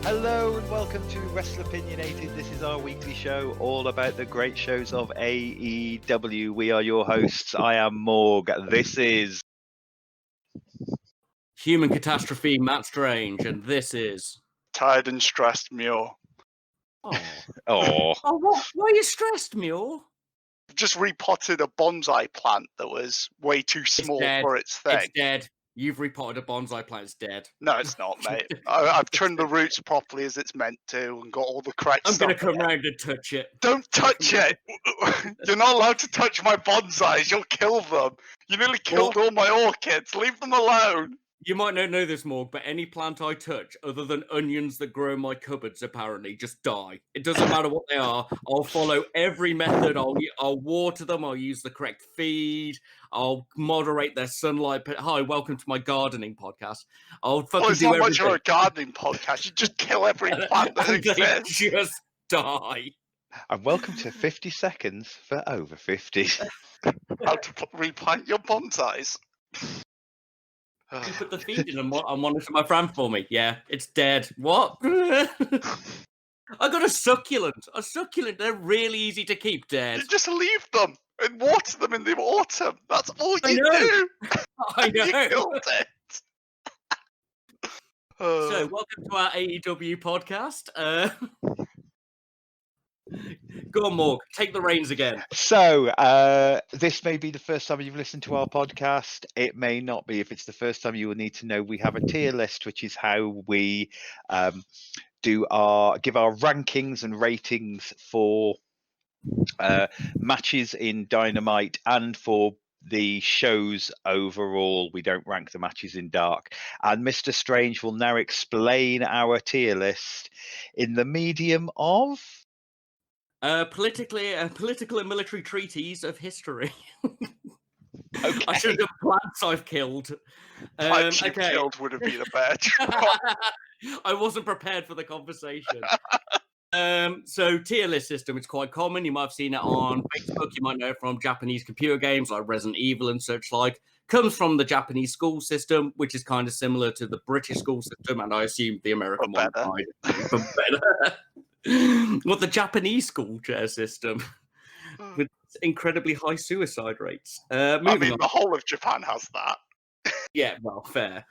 Hello and welcome to Wrestlopinionated. This is our weekly show all about the great shows of AEW. We are your hosts. I am Morg. This is Human Catastrophe, Matt Strange, and this is... Tired and stressed Muir. Oh, what? Why are you stressed, Muir? I've just repotted a bonsai plant that was way too small for its thing. It's dead. You've repotted a bonsai plant. It's dead. No, it's not, mate. I've trimmed the roots properly as it's meant to and got all the correct I'm stuff. going to come round and touch it. Don't touch it. You're not allowed to touch my bonsais. You'll kill them. You nearly killed all my orchids. Leave them alone. You might not know this, Morg, but any plant I touch, other than onions that grow in my cupboards, apparently, just die. It doesn't matter what they are. I'll follow every method. I'll water them. I'll use the correct feed. I'll moderate their sunlight. Hi, welcome to my gardening podcast. I'll fucking it's do not everything. much of a gardening podcast. You just kill every plant that exists. They just die. and welcome to 50 seconds for over 50. How to replant your bonsais. You put the feed in and monitor my friend for me. Yeah, it's dead. What? I got a succulent. A succulent. They're really easy to keep dead. You just leave them and water them in the autumn. That's all you do. I know. You killed it. So, welcome to our AEW podcast. Go on, Morg. Take the reins again. So, this may be the first time you've listened to our podcast. It may not be. If it's the first time, you will need to know we have a tier list, which is how we give our rankings and ratings for matches in Dynamite and for the shows overall. We don't rank the matches in Dark. And Mr. Strange will now explain our tier list in the medium of... political and military treaties of history. Okay. I should have plants I've killed. Plants you've killed would have been a bad job. I wasn't prepared for the conversation. So tier list system, it's quite common. You might have seen it on Facebook. You might know it from Japanese computer games like Resident Evil and such like. Comes from the Japanese school system, which is kind of similar to the British school system, and I assume the American one. But better. Well, the Japanese school chair system with incredibly high suicide rates. The whole of Japan has that. Yeah, well, fair.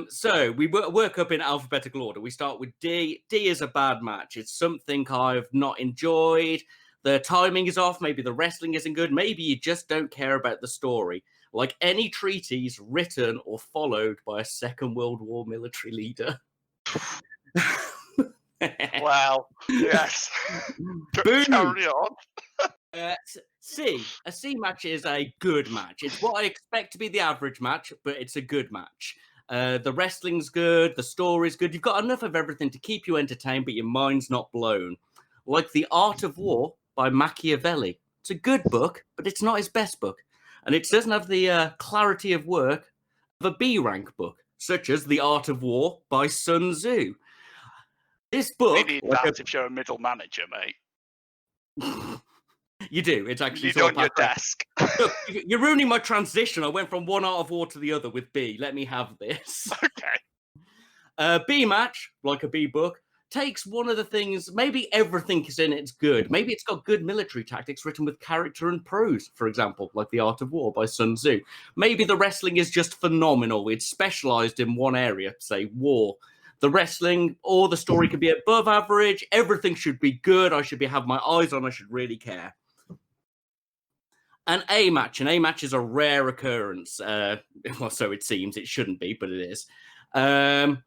So we work up in alphabetical order. We start with D. D is a bad match. It's something I've not enjoyed. The timing is off. Maybe the wrestling isn't good. Maybe you just don't care about the story. Like any treaties written or followed by a Second World War military leader. Wow. Yes. Boom. Carry on. C. A C match is a good match. It's what I expect to be the average match, but it's a good match. The wrestling's good. The story's good. You've got enough of everything to keep you entertained, but your mind's not blown. Like The Art of War by Machiavelli. It's a good book, but it's not his best book. And it doesn't have the clarity of work of a B rank book, such as The Art of War by Sun Tzu. This book... You need that if you're a middle manager, mate. You do. It's actually... You do on your desk. Look, you're ruining my transition. I went from one Art of War to the other with B. Let me have this. Okay. B match, like a B book, takes one of the things... Maybe everything is in it's good. Maybe it's got good military tactics written with character and prose, for example, like The Art of War by Sun Tzu. Maybe the wrestling is just phenomenal. It's specialized in one area, say war. The wrestling or the story could be above average. Everything should be good. I should have my eyes on. I should really care. An A match. An A match is a rare occurrence. Well, so it seems. It shouldn't be, but it is. An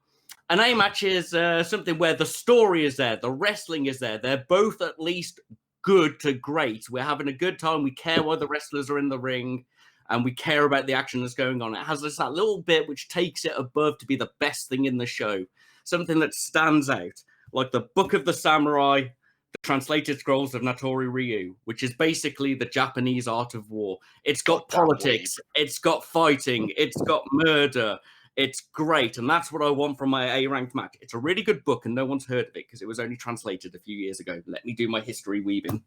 A match is something where the story is there. The wrestling is there. They're both at least good to great. We're having a good time. We care why the wrestlers are in the ring. And we care about the action that's going on. It has that little bit which takes it above to be the best thing in the show. Something that stands out. Like the Book of the Samurai, the translated scrolls of Natori Ryu, which is basically the Japanese art of war. It's got politics. It's got fighting. It's got murder. It's great. And that's what I want from my A-ranked match. It's a really good book and no one's heard of it because it was only translated a few years ago. Let me do my history weaving.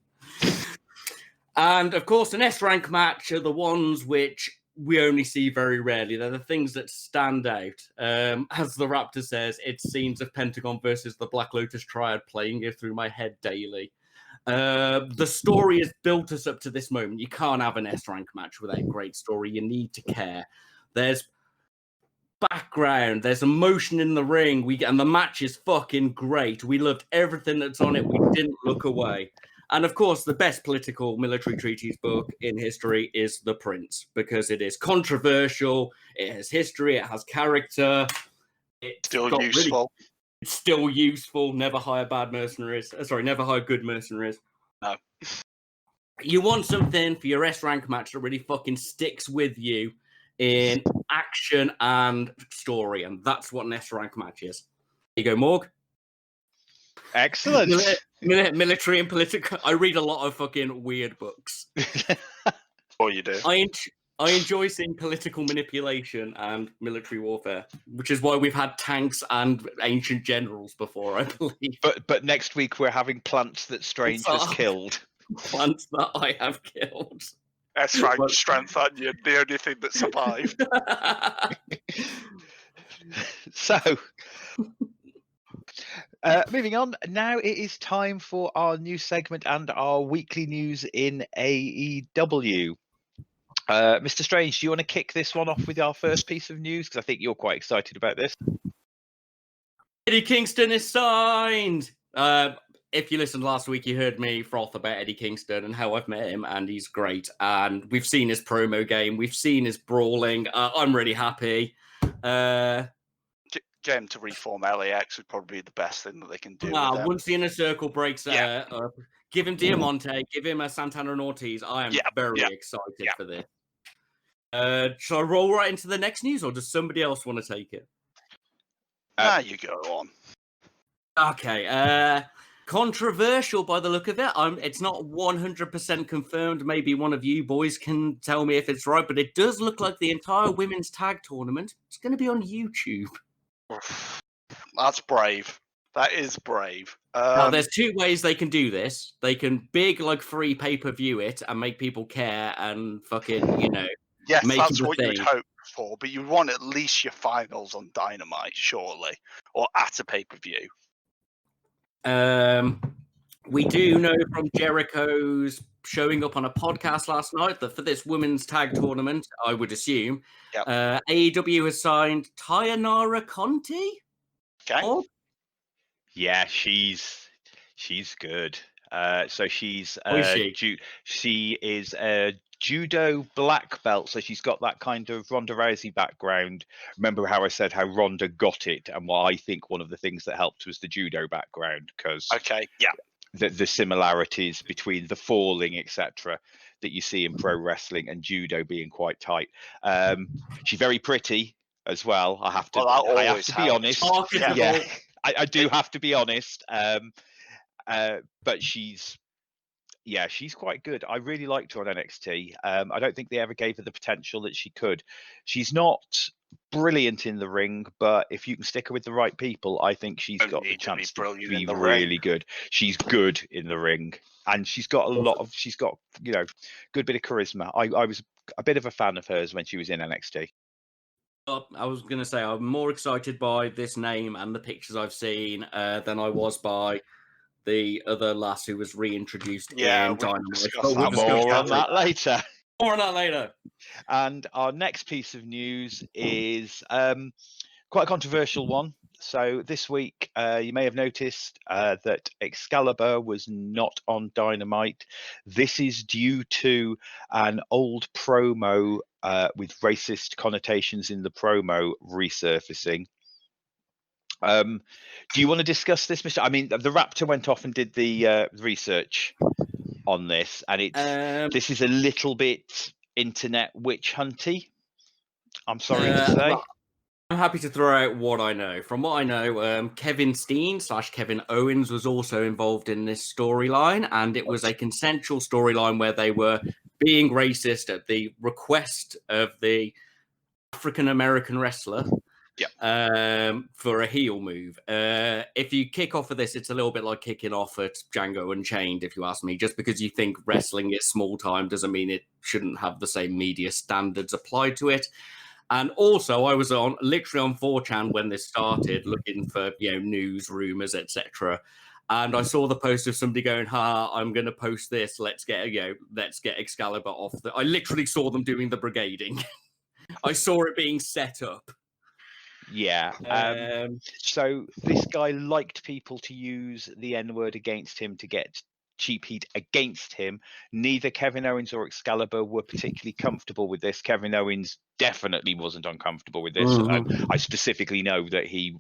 And, of course, an S-rank match are the ones which we only see very rarely. They're the things that stand out. As the Raptor says, it's scenes of Pentagon versus the Black Lotus Triad playing it through my head daily. The story has built us up to this moment. You can't have an S-rank match without great story. You need to care. There's background, there's emotion in the ring, and the match is fucking great. We loved everything that's on it. We didn't look away. And of course, the best political military treaties book in history is The Prince, because it is controversial, it has history, it has character. It's Still useful. It's still useful. Never hire bad mercenaries. Never hire good mercenaries. No. You want something for your S-rank match that really fucking sticks with you in action and story, and that's what an S-rank match is. There you go, Morg. Excellent. Military and political. I read a lot of fucking weird books. Oh, you do. I enjoy seeing political manipulation and military warfare, which is why we've had tanks and ancient generals before, I believe. But next week we're having plants that Strange has killed. Plants that I have killed. S-rank strength, aren't you? The only thing that survived. So, moving on. Now it is time for our new segment and our weekly news in AEW. Mr. Strange, do you want to kick this one off with our first piece of news? Because I think you're quite excited about this. Eddie Kingston is signed. If you listened last week, you heard me froth about Eddie Kingston and how I've met him, and he's great. And we've seen his promo game. We've seen his brawling. I'm really happy. Get him to reform LAX would probably be the best thing that they can do. Once the inner circle breaks up, give him Diamante, give him a Santana and Ortiz. I am very excited for this. Shall I roll right into the next news, or does somebody else want to take it? You go on. Okay. Controversial by the look of it. It's not 100% confirmed. Maybe one of you boys can tell me if it's right, but it does look like the entire women's tag tournament is going to be on YouTube. That's brave. That is brave. Now, there's two ways they can do this. They can free pay-per-view it and make people care and fucking, yes, make that's it a what thing. you'd hope for, but you'd want at least your finals on Dynamite, surely, or at a pay-per-view. We do know from Jericho's showing up on a podcast last night that for this women's tag tournament, I would assume, AEW has signed Tayanara Conti. Okay. Oh. Yeah, she's good. So she's she is a judo black belt, so she's got that kind of Ronda Rousey background. Remember how I said how Ronda got it, and what I think one of the things that helped was the judo background, because the similarities between the falling, etc., that you see in pro wrestling and judo being quite tight. She's very pretty as well. I have to be honest. I do have to be honest. But she's quite good. I really liked her on NXT. I don't think they ever gave her the potential that she could. She's not brilliant in the ring, but if you can stick her with the right people, I think she's got the chance to be really good. She's good in the ring, and she's got good bit of charisma. I was a bit of a fan of hers when she was in NXT. I was going to say I'm more excited by this name and the pictures I've seen than I was by the other lass who was reintroduced in Dynamite. More on that later. More on that later. And our next piece of news is quite a controversial one. So this week, you may have noticed that Excalibur was not on Dynamite. This is due to an old promo with racist connotations in the promo resurfacing. Do you want to discuss this, Mr.? I mean, the Raptor went off and did the research on this, and this is a little bit internet witch hunty. I'm sorry to say. Well, I'm happy to throw out what I know. From what I know, Kevin Steen / Kevin Owens was also involved in this storyline, and it was a consensual storyline where they were being racist at the request of the African-American wrestler. for a heel move. If you kick off of this, it's a little bit like kicking off at Django Unchained, if you ask me. Just because you think wrestling is small time doesn't mean it shouldn't have the same media standards applied to it. And also, I was literally on 4chan when this started, looking for news, rumors, etc. And I saw the post of somebody going, I'm going to post this. Let's get Excalibur off. I literally saw them doing the brigading. I saw it being set up. Yeah. So this guy liked people to use the N-word against him to get cheap heat against him. Neither Kevin Owens or Excalibur were particularly comfortable with this. Kevin Owens definitely wasn't uncomfortable with this. Mm-hmm. I specifically know that he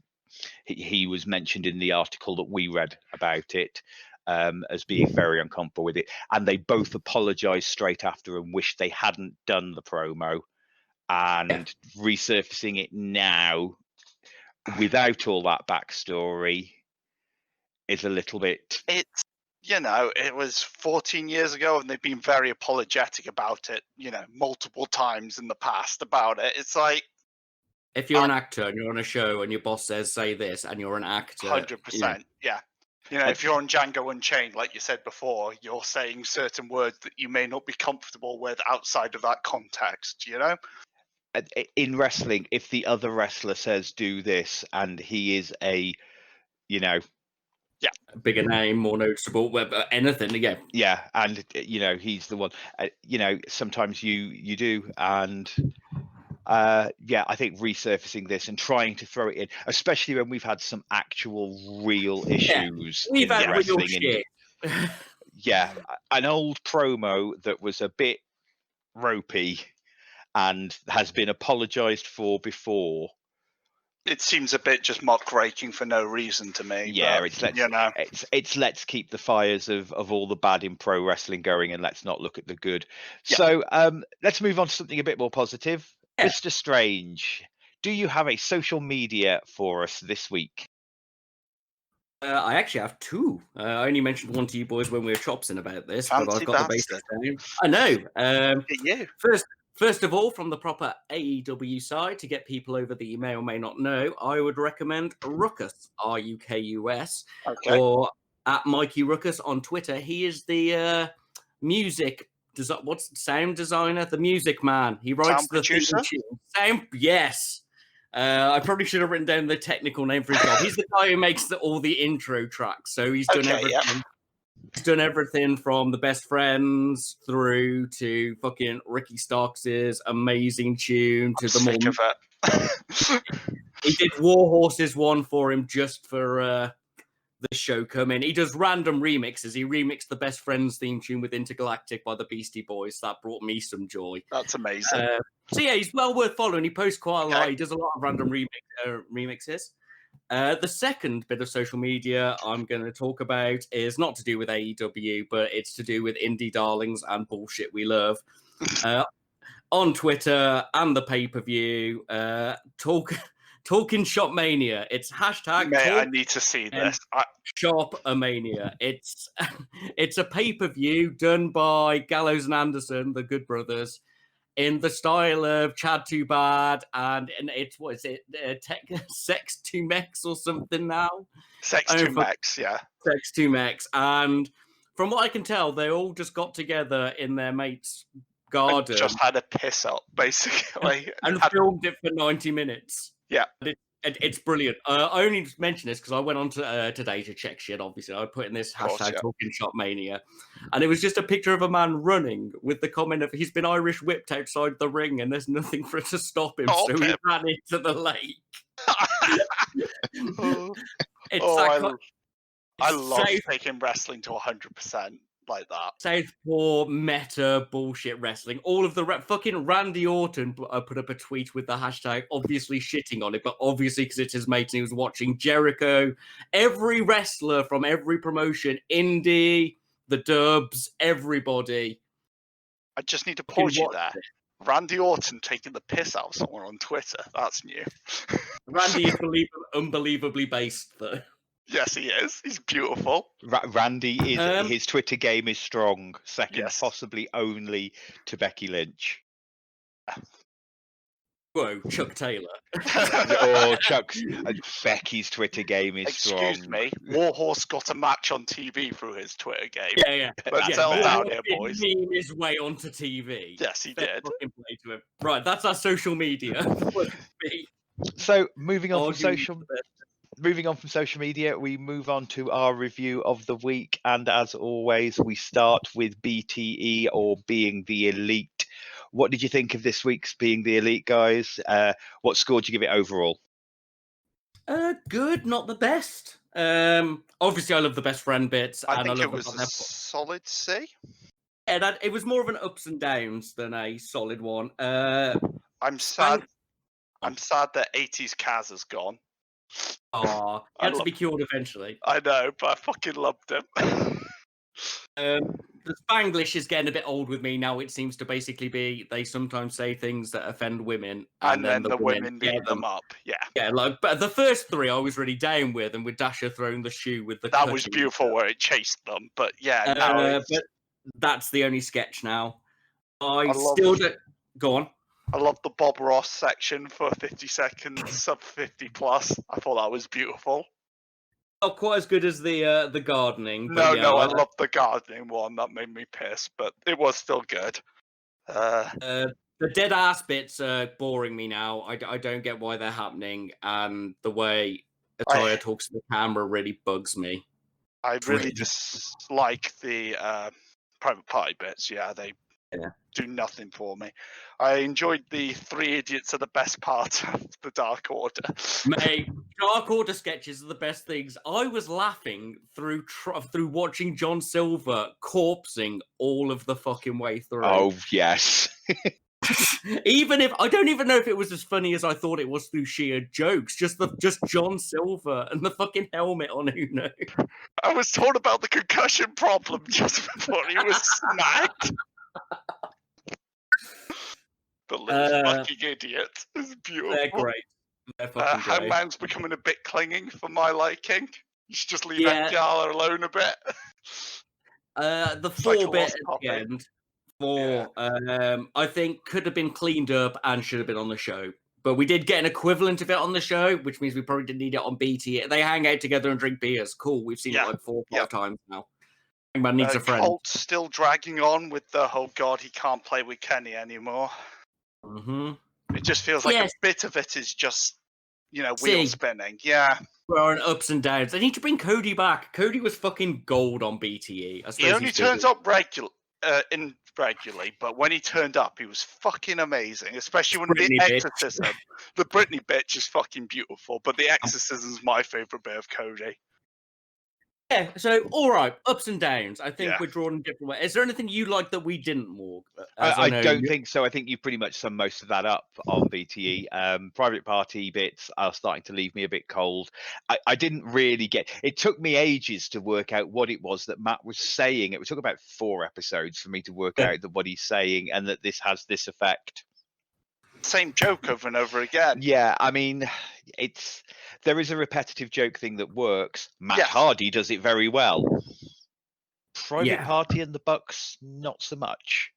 was mentioned in the article that we read about it as being very uncomfortable with it. And they both apologized straight after and wished they hadn't done the promo. And resurfacing it now without all that backstory is a little bit... It's, it was 14 years ago and they've been very apologetic about it, multiple times in the past about it. It's like... If you're an actor and you're on a show and your boss says, say this, and you're an actor... 100%, yeah. If you're on Django Unchained, like you said before, you're saying certain words that you may not be comfortable with outside of that context, In wrestling, if the other wrestler says do this and he is a bigger name, more noticeable, anything, and he's the one, sometimes you do. And I think resurfacing this and trying to throw it in, especially when we've had some actual real issues we've in had wrestling real shit. An old promo that was a bit ropey and has been apologized for before. It seems a bit just muckraking for no reason to me. It's let's keep the fires of all the bad in pro wrestling going and let's not look at the good. So let's move on to something a bit more positive. Mr. Strange, do you have a social media for us this week? I actually have two. I only mentioned one to you boys when we were chopsing about this, but I've got the basics down. I know. First of all, from the proper AEW side, to get people over that you may or may not know, I would recommend Ruckus, Rukus, or at Mikey Ruckus on Twitter. He is the sound designer, the music man. He writes sound producer. Yes. I probably should have written down the technical name for his job. He's the guy who makes all the intro tracks. So he's done everything. Yeah. He's done everything from The Best Friends through to fucking Ricky Starks' amazing tune to He did War Horses one for him just for the show coming. He does random remixes. He remixed the Best Friends theme tune with Intergalactic by the Beastie Boys. That brought me some joy. That's amazing. So he's well worth following. He posts quite a lot. He does a lot of random remixes. The second bit of social media I'm going to talk about is not to do with AEW, but it's to do with indie darlings and bullshit we love. On Twitter and the pay-per-view, Talking Shop Mania. It's hashtag. Mate, I need to see this. Shop-a-mania. It's a pay-per-view done by Gallows and Anderson, the Good Brothers, in the style of Chad Too Bad, and it's Sex to Mex or something now. Sex to Mex, yeah. Sex to Mex, and from what I can tell, they all just got together in their mate's garden, just had a piss up, basically, and filmed it for 90 minutes. Yeah. It's brilliant. I only mention this because I went on to today to check shit, obviously. I put in this hashtag Talking Shop Mania. And it was just a picture of a man running with the comment of he's been Irish whipped outside the ring and there's nothing for it to stop him. So he ran into the lake. I love taking wrestling to 100%. Like that. Southpaw meta bullshit wrestling. All of the fucking Randy Orton put up a tweet with the hashtag, obviously shitting on it, but obviously because it's his mate and he was watching Jericho. Every wrestler from every promotion, indie, the dubs, everybody. I just need to pause you there. Randy Orton taking the piss out of someone on Twitter. That's new. Randy is unbelievably based, though. Yes, he is. He's beautiful. Randy is his Twitter game is strong, second possibly only to Becky Lynch. Whoa, Chuck Taylor. Or Becky's Twitter game is Excuse strong. me, Warhorse got a match on TV through his Twitter game. Yeah. Let's Yeah, settle Warhorse down here, did boys. meme his way onto TV. Yes, he Fair did. fucking play to him. Right, that's our social media. So moving on from Arguing social media, we move on to our review of the week, and as always, we start with BTE, or Being the Elite. What did you think of this week's Being the Elite, guys? What score did you give it overall? Good, not the best. Obviously, I love the best friend bits. I and think I it love was a solid C. Yeah, it was more of an ups and downs than a solid one. I'm sad. I'm sad that 80s Kaz has gone. Oh, he had to be cured eventually. I know, but I fucking loved him. The Spanglish is getting a bit old with me now. It seems to basically be they sometimes say things that offend women, and then the women beat them up. Yeah, like, but the first three I was really down with, and with Dasher throwing the shoe with the that was beautiful where it chased them. But yeah, now but that's the only sketch now. I still don't. Go on. I love the Bob Ross section for 50 seconds, sub 50 plus. I thought that was beautiful. Not quite as good as the gardening. No, but yeah, I love the gardening one. That made me piss, but it was still good. The dead ass bits are boring me now. I don't get why they're happening, and the way Attaya talks to the camera really bugs me. I really dislike the private party bits. Yeah, they do nothing for me. I enjoyed the Three Idiots are the best part of the Dark Order. Mate, Dark Order sketches are the best things. I was laughing through watching John Silver corpsing all of the fucking way through. Oh, yes. Even if I don't even know if it was as funny as I thought it was through sheer jokes, just John Silver and the fucking helmet on Uno. I was told about the concussion problem just before he was snagged. The little fucking idiot is beautiful. They're great. They're fucking great. Hangman's becoming a bit clinging for my liking. You should just leave FDR alone a bit. The four bit at the end. I think could have been cleaned up and should have been on the show. But we did get an equivalent of it on the show, which means we probably didn't need it on BT. They hang out together and drink beers. Cool. We've seen it like 4 or 5 times now. Hangman needs a friend. Colt's still dragging on with the whole God, he can't play with Kenny anymore. Mm-hmm. It just feels like a bit of it is just, wheel spinning. Yeah. We're on ups and downs. I need to bring Cody back. Cody was fucking gold on BTE. He only turns up irregularly, but when he turned up, he was fucking amazing. Especially when the exorcism. The Britney bitch is fucking beautiful, but the exorcism is my favorite bit of Cody. Yeah, so all right, ups and downs. I think we're drawn in different ways. Is there anything you like that we didn't, Morg? I don't think so. I think you pretty much summed most of that up on BTE. Private party bits are starting to leave me a bit cold. I didn't really get. It took me ages to work out what it was that Matt was saying. It took about 4 episodes for me to work out that what he's saying and that this has this effect. Same joke over and over again. Yeah, I mean, there is a repetitive joke thing that works. Matt Hardy does it very well. Private Party and the Bucks, not so much.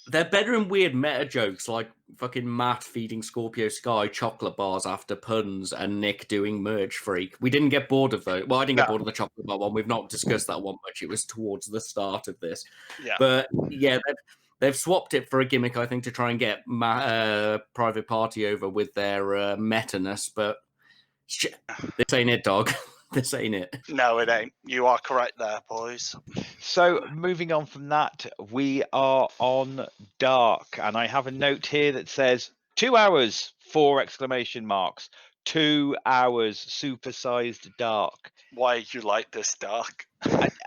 They're better in weird meta jokes, like fucking Matt feeding Scorpio Sky chocolate bars after puns and Nick doing Merge Freak. We didn't get bored of those. Well, I didn't get bored of the chocolate bar one. We've not discussed that one much. It was towards the start of this. Yeah. But yeah, they've swapped it for a gimmick, I think, to try and get Private Party over with their meta-ness. But this ain't it, dog. This ain't it. No, it ain't. You are correct there, boys. So moving on from that, we are on Dark, and I have a note here that says 2 hours, 4 exclamation marks. 2 hours, supersized Dark. Why you like this Dark?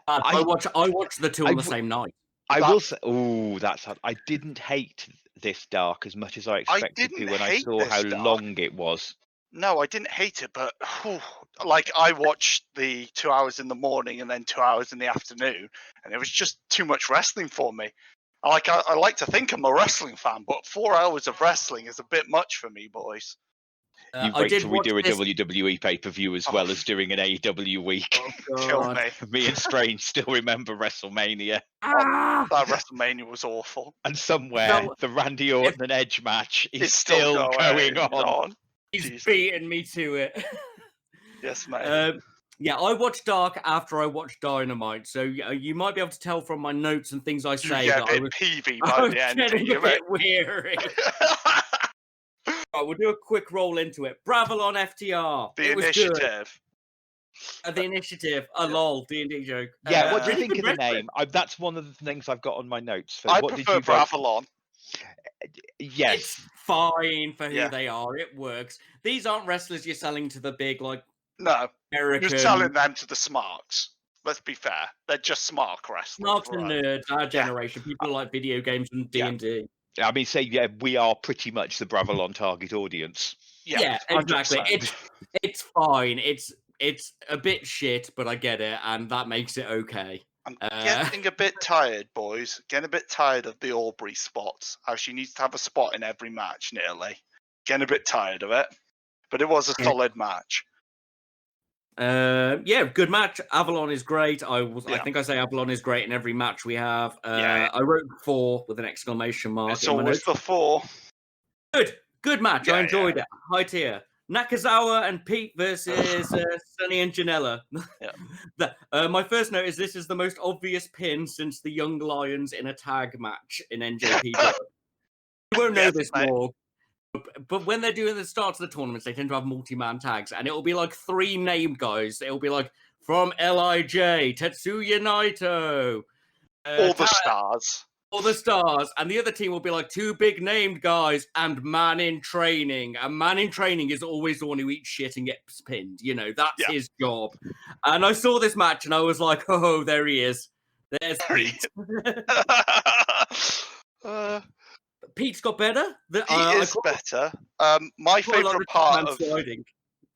I watched the two on the same night. I will say, I didn't hate this Dark as much as I expected to when I saw how long it was. No, I didn't hate it, but I watched the 2 hours in the morning and then 2 hours in the afternoon, and it was just too much wrestling for me. I like to think I'm a wrestling fan, but 4 hours of wrestling is a bit much for me, boys. You I wait did till we watch do a this. WWE pay-per-view as well as doing an AEW week. Oh, Kill God. me. Me and Strange still remember WrestleMania. Ah! That WrestleMania was awful. And somewhere, No, the Randy Orton and Edge match is It's still going on. He's Jesus. beating me to it. Yes, mate. Yeah, I watched Dark after I watched Dynamite, so you might be able to tell from my notes and things I You say get that a I bit was peevy I by was the end. getting a You bit weary. Right, we'll do a quick roll into it. Bravalon FTR. The It was good. initiative. The initiative. A Yeah. lol. D&D joke. Yeah, what do you Really think good of the wrestling. name? That's one of the things I've got on my notes. I What did prefer you guys? Bravalon. Yes. It's fine for who Yeah. they are. It works. These aren't wrestlers you're selling to the big, like, No, American... you're selling them to the smarks. Let's be fair. They're just smart wrestlers. Smarks and nerds, our generation. People who like video games and Yeah. D&D. I mean, we are pretty much the Bravalon target audience. Yeah, exactly. 100%. It's fine. It's a bit shit, but I get it, and that makes it okay. I'm getting a bit tired, boys. Getting a bit tired of the Aubrey spots. How she needs to have a spot in every match, nearly. Getting a bit tired of it. But it was a solid match. Yeah, good match. Avalon is great. I Yeah. think I say Avalon is great in every match we have. Yeah. I wrote 4 with an exclamation mark. It's in my always notes. the 4. Good match. Yeah, I enjoyed it. High tier. Nakazawa and Pete versus Sonny and Janela. Yeah. My first note is this is the most obvious pin since the Young Lions in a tag match in NJPW. You won't know Yes, this mate. more. But when they're doing the starts of the tournaments, they tend to have multi-man tags, and it'll be like 3 named guys. It'll be like from LIJ, Tetsuya Naito, All the stars. all the stars, and the other team will be like 2 big named guys and man in training. And man in training is always the one who eats shit and gets pinned. You know, that's his job. And I saw this match and I was like, oh, there he is. There's Pete. Pete's got better. He is better. My favourite part of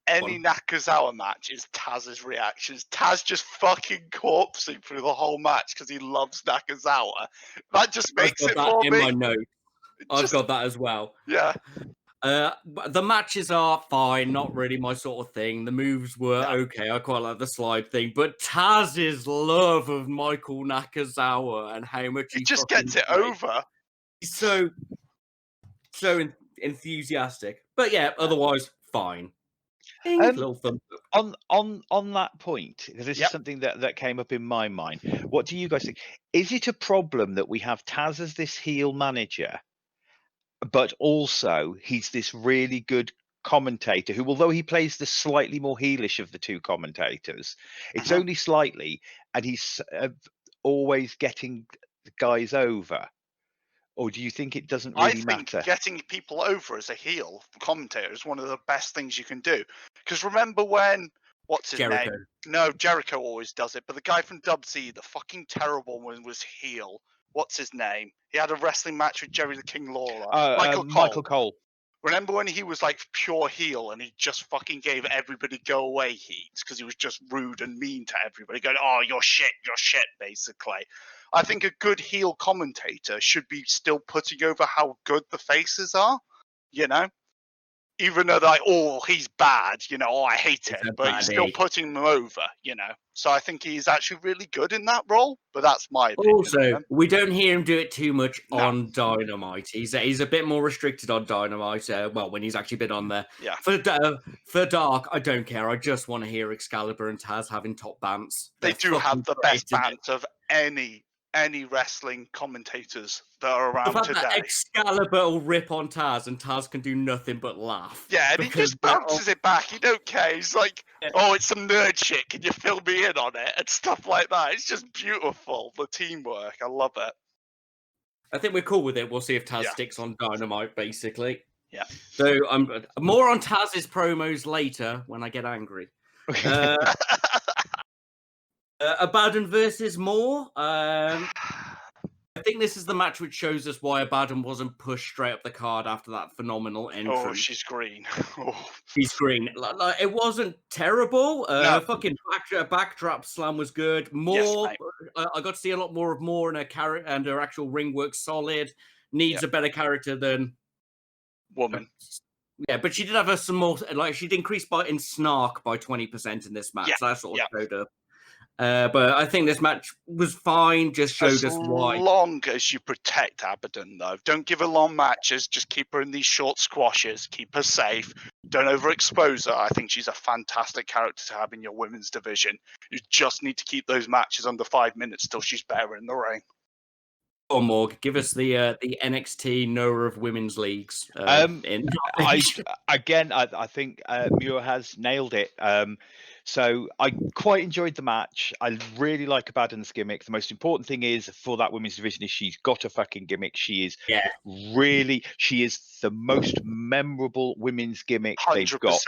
any Nakazawa match is Taz's reactions. Taz just fucking corpsing through the whole match because he loves Nakazawa. That just makes it for in me. my note. I've got that as well. Yeah. The matches are fine, not really my sort of thing. The moves were okay. I quite like the slide thing, but Taz's love of Michael Nakazawa and how much he just gets it over. He's so enthusiastic. But yeah, otherwise fine. Little thumbs up. On that point, because this is something that came up in my mind. What do you guys think? Is it a problem that we have Taz as this heel manager, but also he's this really good commentator who, although he plays the slightly more heelish of the 2 commentators, it's only slightly, and he's always getting guys over? Or do you think it doesn't really matter? I think getting people over as a heel commentator is one of the best things you can do. Because remember when, what's his name? No, Jericho always does it. But the guy from Dub Z, the fucking terrible one, was heel. What's his name? He had a wrestling match with Jerry the King Lawler. Michael Cole. Remember when he was like pure heel and he just fucking gave everybody go away heat because he was just rude and mean to everybody, going, oh, you're shit, basically. I think a good heel commentator should be still putting over how good the faces are, you know? Even though they're like, oh, he's bad, you know, oh, I hate him, but he's still putting them over, you know? So I think he's actually really good in that role, but that's my opinion. Also, we don't hear him do it too much on Dynamite. He's a bit more restricted on Dynamite, when he's actually been on there. Yeah. For Dark, I don't care. I just want to hear Excalibur and Taz having top bants. They do have the best bants of any wrestling commentators that are around today. That Excalibur will rip on Taz and Taz can do nothing but laugh. Yeah, and he just bounces it back. He don't care. He's like, oh, it's some nerd shit. Can you fill me in on it? And stuff like that. It's just beautiful. The teamwork. I love it. I think we're cool with it. We'll see if Taz sticks on Dynamite, basically. Yeah. So I'm more on Taz's promos later when I get angry. Abaddon versus Moore. I think this is the match which shows us why Abaddon wasn't pushed straight up the card after that phenomenal entrance. Oh, she's green. She's green. It wasn't terrible. No. Fucking backdrop slam was good. Moore, I got to see a lot more of Moore and her character, and her actual ring work solid. Needs a better character than woman. Yeah, but she did have some more. Like she'd increased in snark by 20% in this match. Yeah, So that sort of showed up. But I think this match was fine. Just showed us why. As long as you protect Abaddon, though, don't give her long matches. Just keep her in these short squashes. Keep her safe. Don't overexpose her. I think she's a fantastic character to have in your women's division. You just need to keep those matches under 5 minutes till she's better in the ring. Or Morg, give us the NXT Noah of women's leagues. I think Muir has nailed it. So I quite enjoyed the match. I really like Abaddon's gimmick. The most important thing is for that women's division is she's got a fucking gimmick. She is she is the most memorable women's gimmick 100%. they've got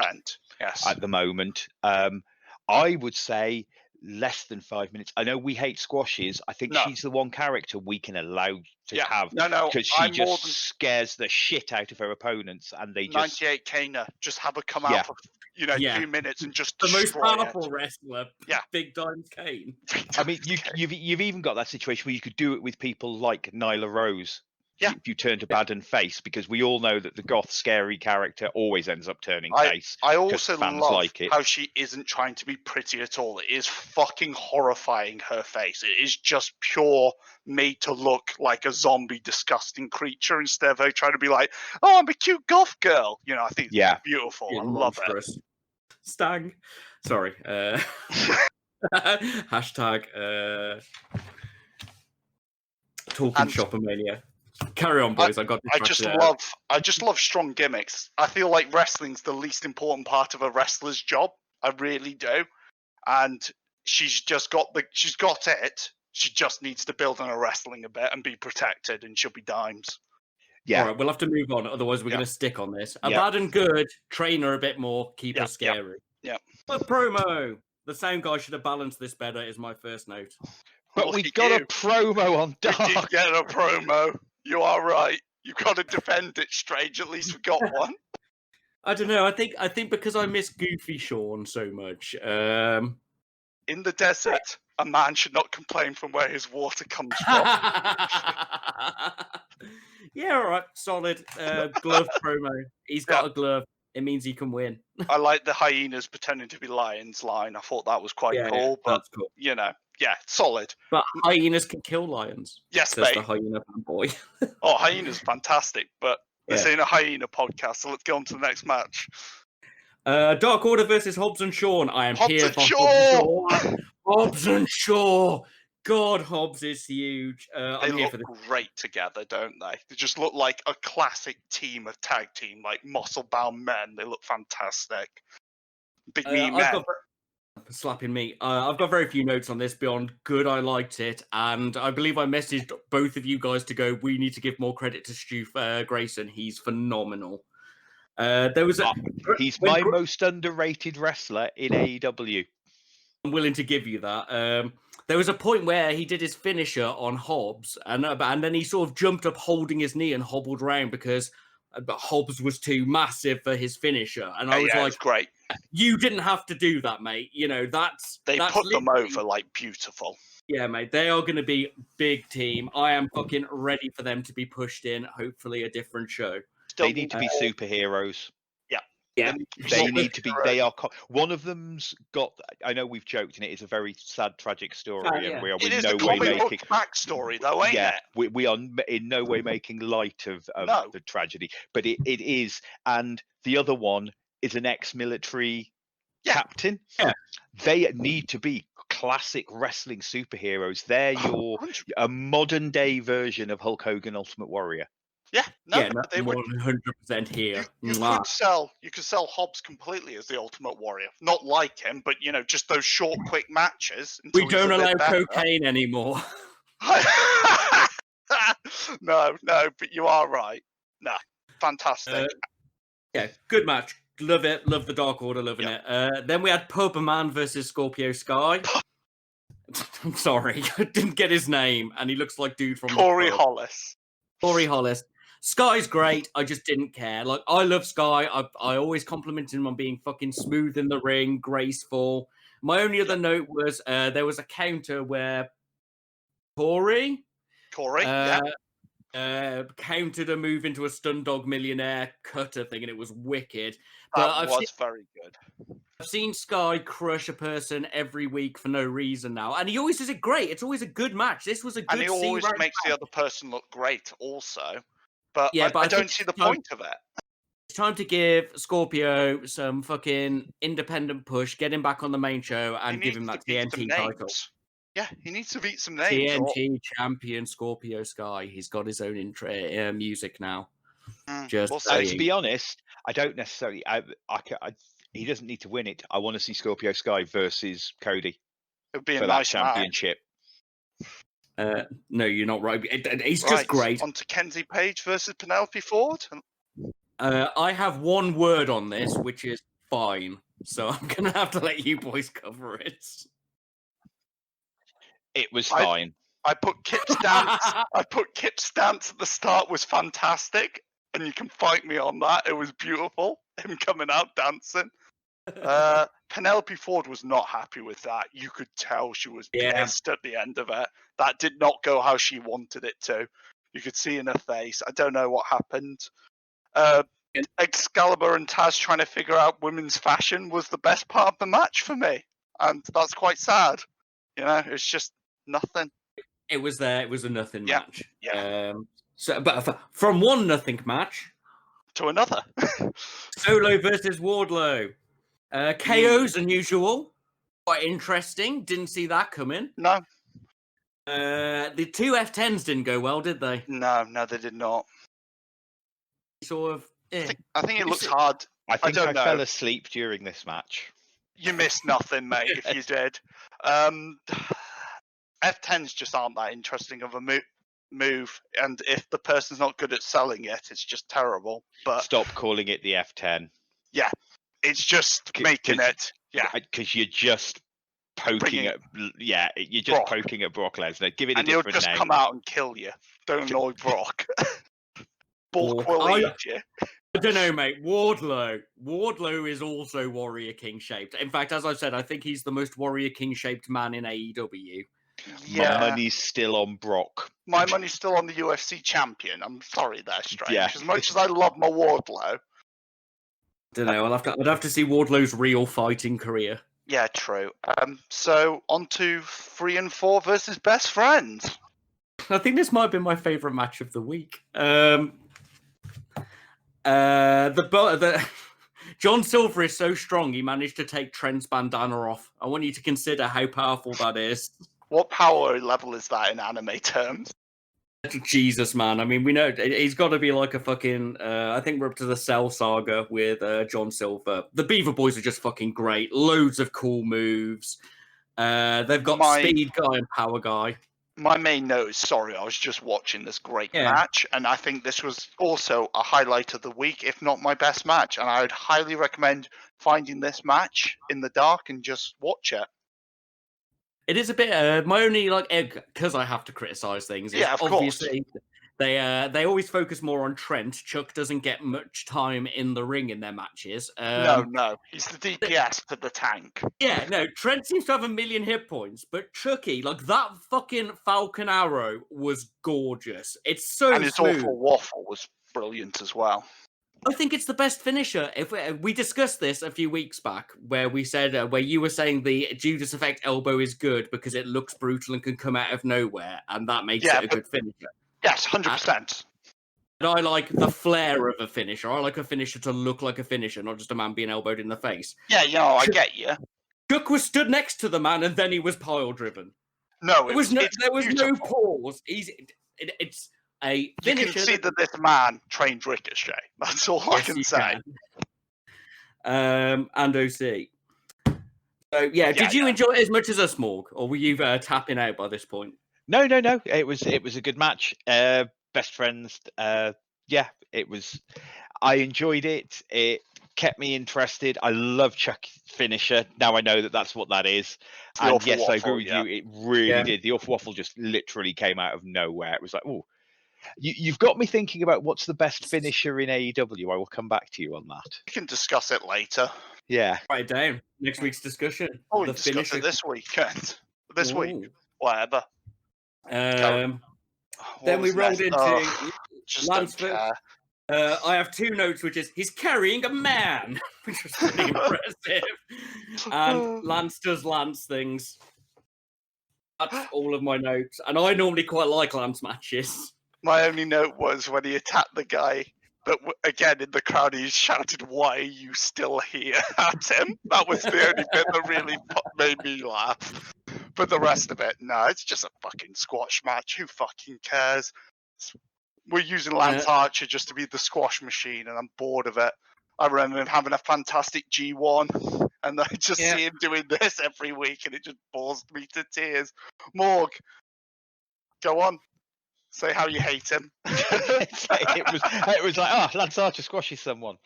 Yes. at the moment. I would say less than 5 minutes. I know we hate squashes. I think she's the one character we can allow to have. No, because she just scares the shit out of her opponents, and they just 98 Kana. Just have her come out for 2 minutes and just the most destroy powerful wrestler. Yeah, Big Time Kane. I mean, you've even got that situation where you could do it with people like Nyla Rose. Yeah. If you turn to Abaddon face, because we all know that the goth scary character always ends up turning face. I also fans love like it. how she isn't trying to be pretty at all. It is fucking horrifying, her face. It is just pure made to look like a zombie, disgusting creature instead of her trying to be like, oh, I'm a cute goth girl. I think it's beautiful. I love it. Stang. Sorry. Hashtag talking shopomania. Carry on, boys. I just love strong gimmicks. I feel like wrestling's the least important part of a wrestler's job. I really do. And she's got it. She just needs to build on her wrestling a bit and be protected, and she'll be dimes. Yeah. All right, we'll have to move on. Otherwise, we're going to stick on this. Abaddon good. Train her a bit more. Keep her scary. Yeah. But promo. The sound guy should have balanced this better, is my first note. But we got a promo on Dark. We did get a promo. You are right. You've got to defend it, Strange. At least we got one. I don't know. I think because I miss Goofy Sean so much. In the desert, a man should not complain from where his water comes from. Yeah, all right. Solid glove promo. He's got a glove. It means he can win. I like the hyenas pretending to be lions line. I thought that was quite cool. But, that's cool. Solid. But hyenas can kill lions. Yes, says mate. The hyena fanboy. Oh, hyenas fantastic. But this ain't a hyena podcast, so let's go on to the next match. Dark Order versus Hobbs and Shaw. I am here for Hobbs and Shaw. God, Hobbs is huge. They look great together, don't they? They just look like a classic team of tag team, like muscle-bound men. They look fantastic. Big meat men. Slapping me. I've got very few notes on this beyond good. I liked it, and I believe I messaged both of you guys to go. We need to give more credit to Stu Grayson. He's phenomenal. He's my most underrated wrestler in AEW. I'm willing to give you that. There was a point where he did his finisher on Hobbs, and then he sort of jumped up holding his knee and hobbled around because Hobbs was too massive for his finisher. And I was like, great. You didn't have to do that, mate. They put them over like beautiful. Yeah, mate. They are going to be big team. I am fucking ready for them to be pushed in. Hopefully a different show. They need to be superheroes. Yeah, they need to be. They are. One of them's got. I know we've joked, and it is a very sad, tragic story, and we are in no way making backstory, though, ain't it? We are in no way making light of the tragedy, but it is. And the other one is an ex-military captain. Yeah, they need to be classic wrestling superheroes. They're a modern day version of Hulk Hogan, Ultimate Warrior. They would 100% here. You could sell Hobbs completely as the Ultimate Warrior. Not like him, but just those short, quick matches. We don't allow cocaine anymore. No, but you are right. Nah, fantastic. Good match. Love it. Love the Dark Order. Loving it. Then we had Pub Man versus Scorpio Sky. I'm sorry, I didn't get his name, and he looks like dude from Corey Hollis. Corey Hollis. Sky's great. I just didn't care. Like, I love Sky. I always complimented him on being fucking smooth in the ring, graceful. My only other note was there was a counter where Corey Countered a move into a stun dog millionaire cutter thing, and it was wicked. That was very good. I've seen Sky crush a person every week for no reason now, and he always does it great. It's always a good match. This was a good. And he always makes the other person look great, also. But yeah, I don't see the point of it. It's time to give Scorpio some fucking independent push, get him back on the main show, and give him that TNT title. Yeah, he needs to beat some names. TNT champion Scorpio Sky. He's got his own music now. To be honest, I don't necessarily. He doesn't need to win it. I want to see Scorpio Sky versus Cody. It would be a nice championship. No, you're not right. He's just great. On to Kenzie Page versus Penelope Ford. I have one word on this, which is fine. So I'm gonna have to let you boys cover it. It was fine. I put Kip's dance. I put Kip's dance at the start was fantastic, and you can fight me on that. It was beautiful. Him coming out dancing. Penelope Ford was not happy with that. You could tell she was pissed at the end of it. That did not go how she wanted it to. You could see in her face. I don't know what happened. Excalibur and Taz trying to figure out women's fashion was the best part of the match for me, and that's quite sad. You know, it's just nothing. It was there. It was a nothing match. Yeah. But from one nothing match to another, Solo versus Wardlow. KO's unusual. Quite interesting. Didn't see that coming. No. The two F10s didn't go well, did they? No, they did not. Sort of. I think it looks hard. I think I fell asleep during this match. You missed nothing, mate, if you did. F10s just aren't that interesting of a move, and if the person's not good at selling it, it's just terrible. But stop calling it the F10. Yeah, it's just making it. Yeah, because you're just poking at. Yeah, you're just poking at Brock Lesnar. Give it a different name. And he'll just come out and kill you. Don't annoy Brock. Bulk will eat you. I don't know, mate. Wardlow is also Warrior King shaped. In fact, as I said, I think he's the most Warrior King shaped man in AEW. Yeah. My money's still on Brock. My money's still on the UFC champion. I'm sorry there, Strange. Yeah. As much as I love my Wardlow. Don't know. I'd have to see Wardlow's real fighting career. Yeah, true. So on to 3 and 4 versus Best Friends. I think this might have been my favorite match of the week. John Silver is so strong he managed to take Trent's bandana off. I want you to consider how powerful that is. What power level is that in anime terms? Jesus, man. I mean, we know he's got to be like a fucking... I think we're up to the Cell Saga with John Silver. The Beaver Boys are just fucking great. Loads of cool moves. They've got Speed Guy and Power Guy. My main note is, sorry, I was just watching this great match, and I think this was also a highlight of the week, if not my best match. And I would highly recommend finding this match in the dark and just watch it. It is a bit my only because I have to criticize things. Yeah, of obviously, course. They always focus more on Trent. Chuck doesn't get much time in the ring in their matches. No, he's the DPS to the tank. Yeah, no, Trent seems to have 1 million hit points, but Chucky, that fucking Falcon Arrow was gorgeous. It's so and his smooth. Awful Waffle was brilliant as well. I think it's the best finisher. If we discussed this a few weeks back, where we said where you were saying the Judas Effect elbow is good because it looks brutal and can come out of nowhere, and that makes it a good finisher. Yes, 100%. And I like the flair of a finisher. I like a finisher to look like a finisher, not just a man being elbowed in the face. Yeah, I get you. Chuck was stood next to the man, and then he was pile driven. No, there was no pause. It's a finisher. You can see that this man trained Ricochet. That's all I can say. And OC. So did you enjoy it as much as us, Morg, or were you tapping out by this point? No. It was a good match. Best Friends. It was. I enjoyed it. It kept me interested. I love Chuck's finisher. Now I know that that's what that is. And yes, I agree with you. It really did. The Awful Waffle just literally came out of nowhere. It was like, oh, you've got me thinking about what's the best finisher in AEW. I will come back to you on that. We can discuss it later. Yeah. Write it down. Next week's discussion. Oh, we discuss it this weekend. This week. Whatever. Then we rolled into just Lance. don't care. I have 2 notes, which is he's carrying a man, which was pretty impressive. And Lance does Lance things. That's all of my notes. And I normally quite like Lance matches. My only note was when he attacked the guy, but again in the crowd he shouted, "Why are you still here?" at him. That was the only bit that really made me laugh. But the rest of it, no, it's just a fucking squash match. Who fucking cares? We're using Lance Archer just to be the squash machine, and I'm bored of it. I remember him having a fantastic G1, and I just see him doing this every week, and it just bores me to tears. Morg, go on. Say how you hate him. it was like, Lance Archer squashes someone.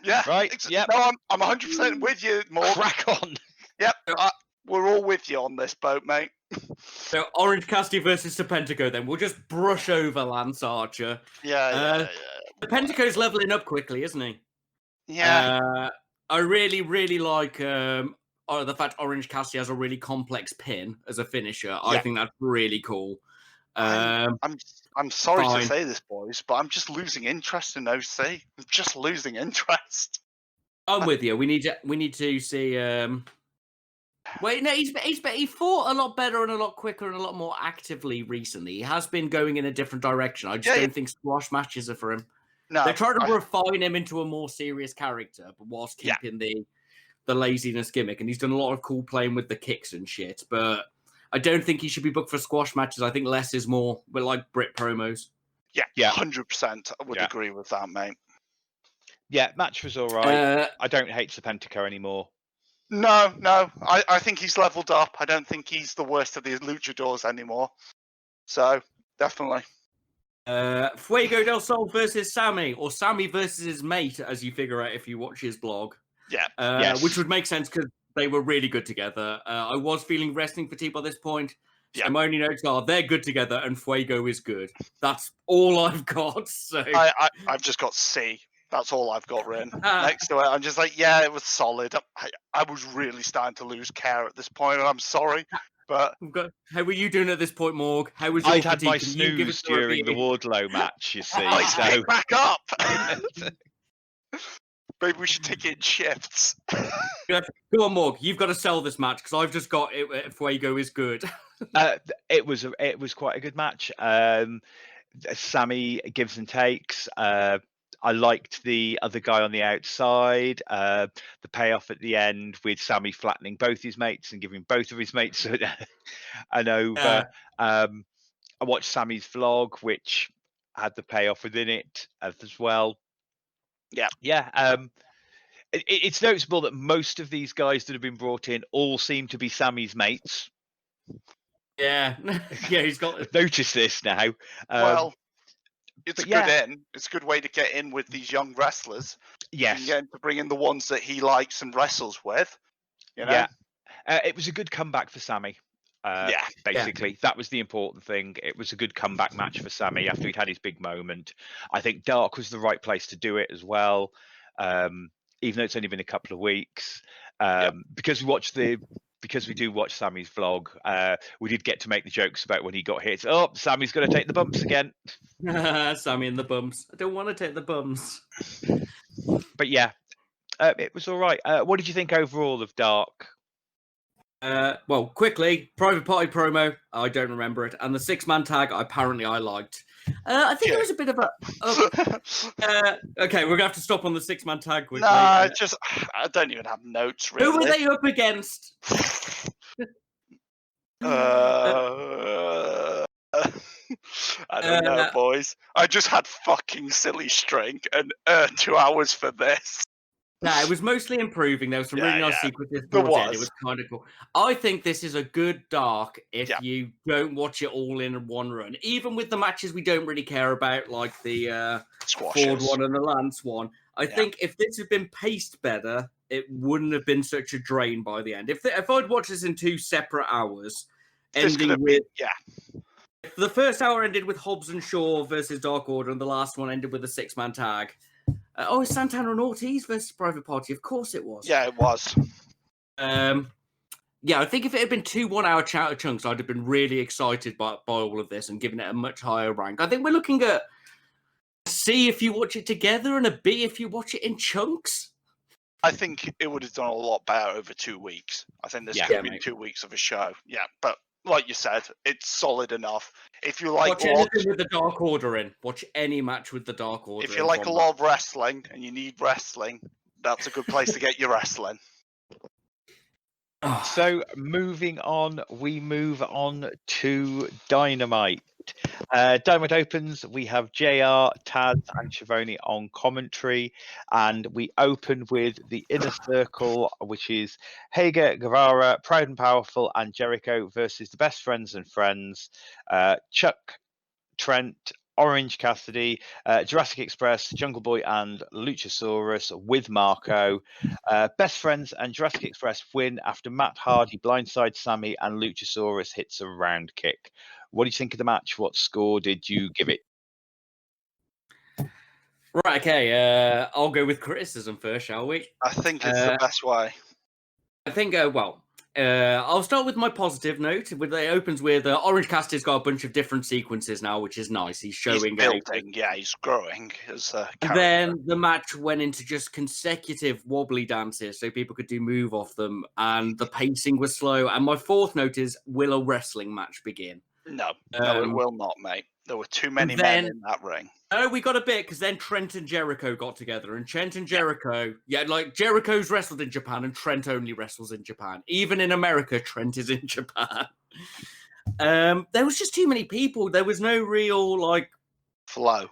Yeah. Right? Yep. No, I'm 100% with you, Morg. Crack on. Yep. We're all with you on this boat, mate. So Orange Cassidy versus Serpentico then. We'll just brush over Lance Archer. Yeah. Serpentico's leveling up quickly, isn't he? Yeah. I really, really like the fact Orange Cassidy has a really complex pin as a finisher. Yeah. I think that's really cool. I'm sorry to say this, boys, but I'm just losing interest in OC. I'm just losing interest. I'm with you. We need to see. Wait, no, he fought a lot better and a lot quicker and a lot more actively recently. He has been going in a different direction. I just don't think squash matches are for him. No, they're trying to refine him into a more serious character, but whilst keeping the laziness gimmick. And he's done a lot of cool playing with the kicks and shit. But I don't think he should be booked for squash matches. I think less is more. We're like Brit promos. Yeah, 100%. I would agree with that, mate. Yeah, match was all right. I don't hate Serpentico anymore. No. I think he's leveled up. I don't think he's the worst of the luchadors anymore. So, definitely. Fuego del Sol versus Sammy, or Sammy versus his mate, as you figure out if you watch his blog. Yeah. Which would make sense because they were really good together. I was feeling wrestling fatigue by this point. So my only notes are they're good together and Fuego is good. That's all I've got. So I've just got C. That's all I've got written next to it. I'm just like, yeah, it was solid. I was really starting to lose care at this point, and I'm sorry. But how were you doing at this point, Morg? How was your I'd had fatigue? my snooze during the Wardlow match, you see. So back up. Maybe we should take it in shifts. Go on, Morg. You've got to sell this match because I've just got it. Fuego is good. It was quite a good match. Sammy gives and takes. I liked the other guy on the outside. The payoff at the end with Sammy flattening both his mates and giving both of his mates an over. I watched Sammy's vlog, which had the payoff within it as well. Yeah. It's noticeable that most of these guys that have been brought in all seem to be Sammy's mates. Yeah, he's got. I've noticed this now. Well, it's a good in. It's a good way to get in with these young wrestlers. Yes, you can get to bring in the ones that he likes and wrestles with. You know? Yeah, it was a good comeback for Sammy. Basically, that was the important thing. It was a good comeback match for Sammy after he'd had his big moment. I think Dark was the right place to do it as well, even though it's only been a couple of weeks. Because we do watch Sammy's vlog, we did get to make the jokes about when he got hit. Oh, Sammy's going to take the bumps again. Sammy and the bumps. I don't want to take the bumps. But yeah, it was all right. What did you think overall of Dark? Well, quickly, Private Party promo, I don't remember it. And the 6-man tag, apparently I liked. I think there was a bit of a... okay, we're going to have to stop on the 6-man tag quickly. No, I don't even have notes, really. Who were they up against? I don't know, boys. I just had fucking silly string and 2 hours for this. No, it was mostly improving. There was some really nice sequences towards the end. It was kind of cool. I think this is a good Dark if you don't watch it all in one run. Even with the matches we don't really care about, like the Ford one and the Lance one. I think if this had been paced better, it wouldn't have been such a drain by the end. If I'd watched this in 2 separate hours, ending with... If the first hour ended with Hobbs and Shaw versus Dark Order and the last one ended with a 6-man tag... it's Santana and Ortiz versus Private Party. Of course it was. Yeah, it was. I think if it had been 2 1-hour chunks, I'd have been really excited by all of this and given it a much higher rank. I think we're looking at a C if you watch it together and a B if you watch it in chunks. I think it would have done a lot better over 2 weeks. I think this could have been 2 weeks of a show. Yeah, but like you said, it's solid enough. If you like watch anything with the Dark Order in, watch any match with the Dark Order. If you like a lot of wrestling and you need wrestling, that's a good place to get your wrestling. So moving on, we move on to Dynamite. Dynamite opens, we have JR, Taz and Schiavone on commentary, and we open with the Inner Circle, which is Hager, Guevara, Proud and Powerful and Jericho versus the Best Friends and Friends, Chuck, Trent, Orange Cassidy, Jurassic Express, Jungle Boy and Luchasaurus with Marco. Best Friends and Jurassic Express win after Matt Hardy blindsides Sammy and Luchasaurus hits a round kick. What do you think of the match? What score did you give it? Right, okay. I'll go with criticism first, shall we? I think it's the best way. I think, I'll start with my positive note. It opens with Orange Cassidy's got a bunch of different sequences now, which is nice. He's showing. He's building, he's growing as a character. Then the match went into just consecutive wobbly dances, so people could do move off them, and the pacing was slow. And my fourth note is, will a wrestling match begin? No, it will not, mate. There were too many men in that ring. Oh, we got a bit, because then Trent and Jericho got together, and Trent and Jericho, like Jericho's wrestled in Japan, and Trent only wrestles in Japan. Even in America, Trent is in Japan. There was just too many people. There was no real, flow.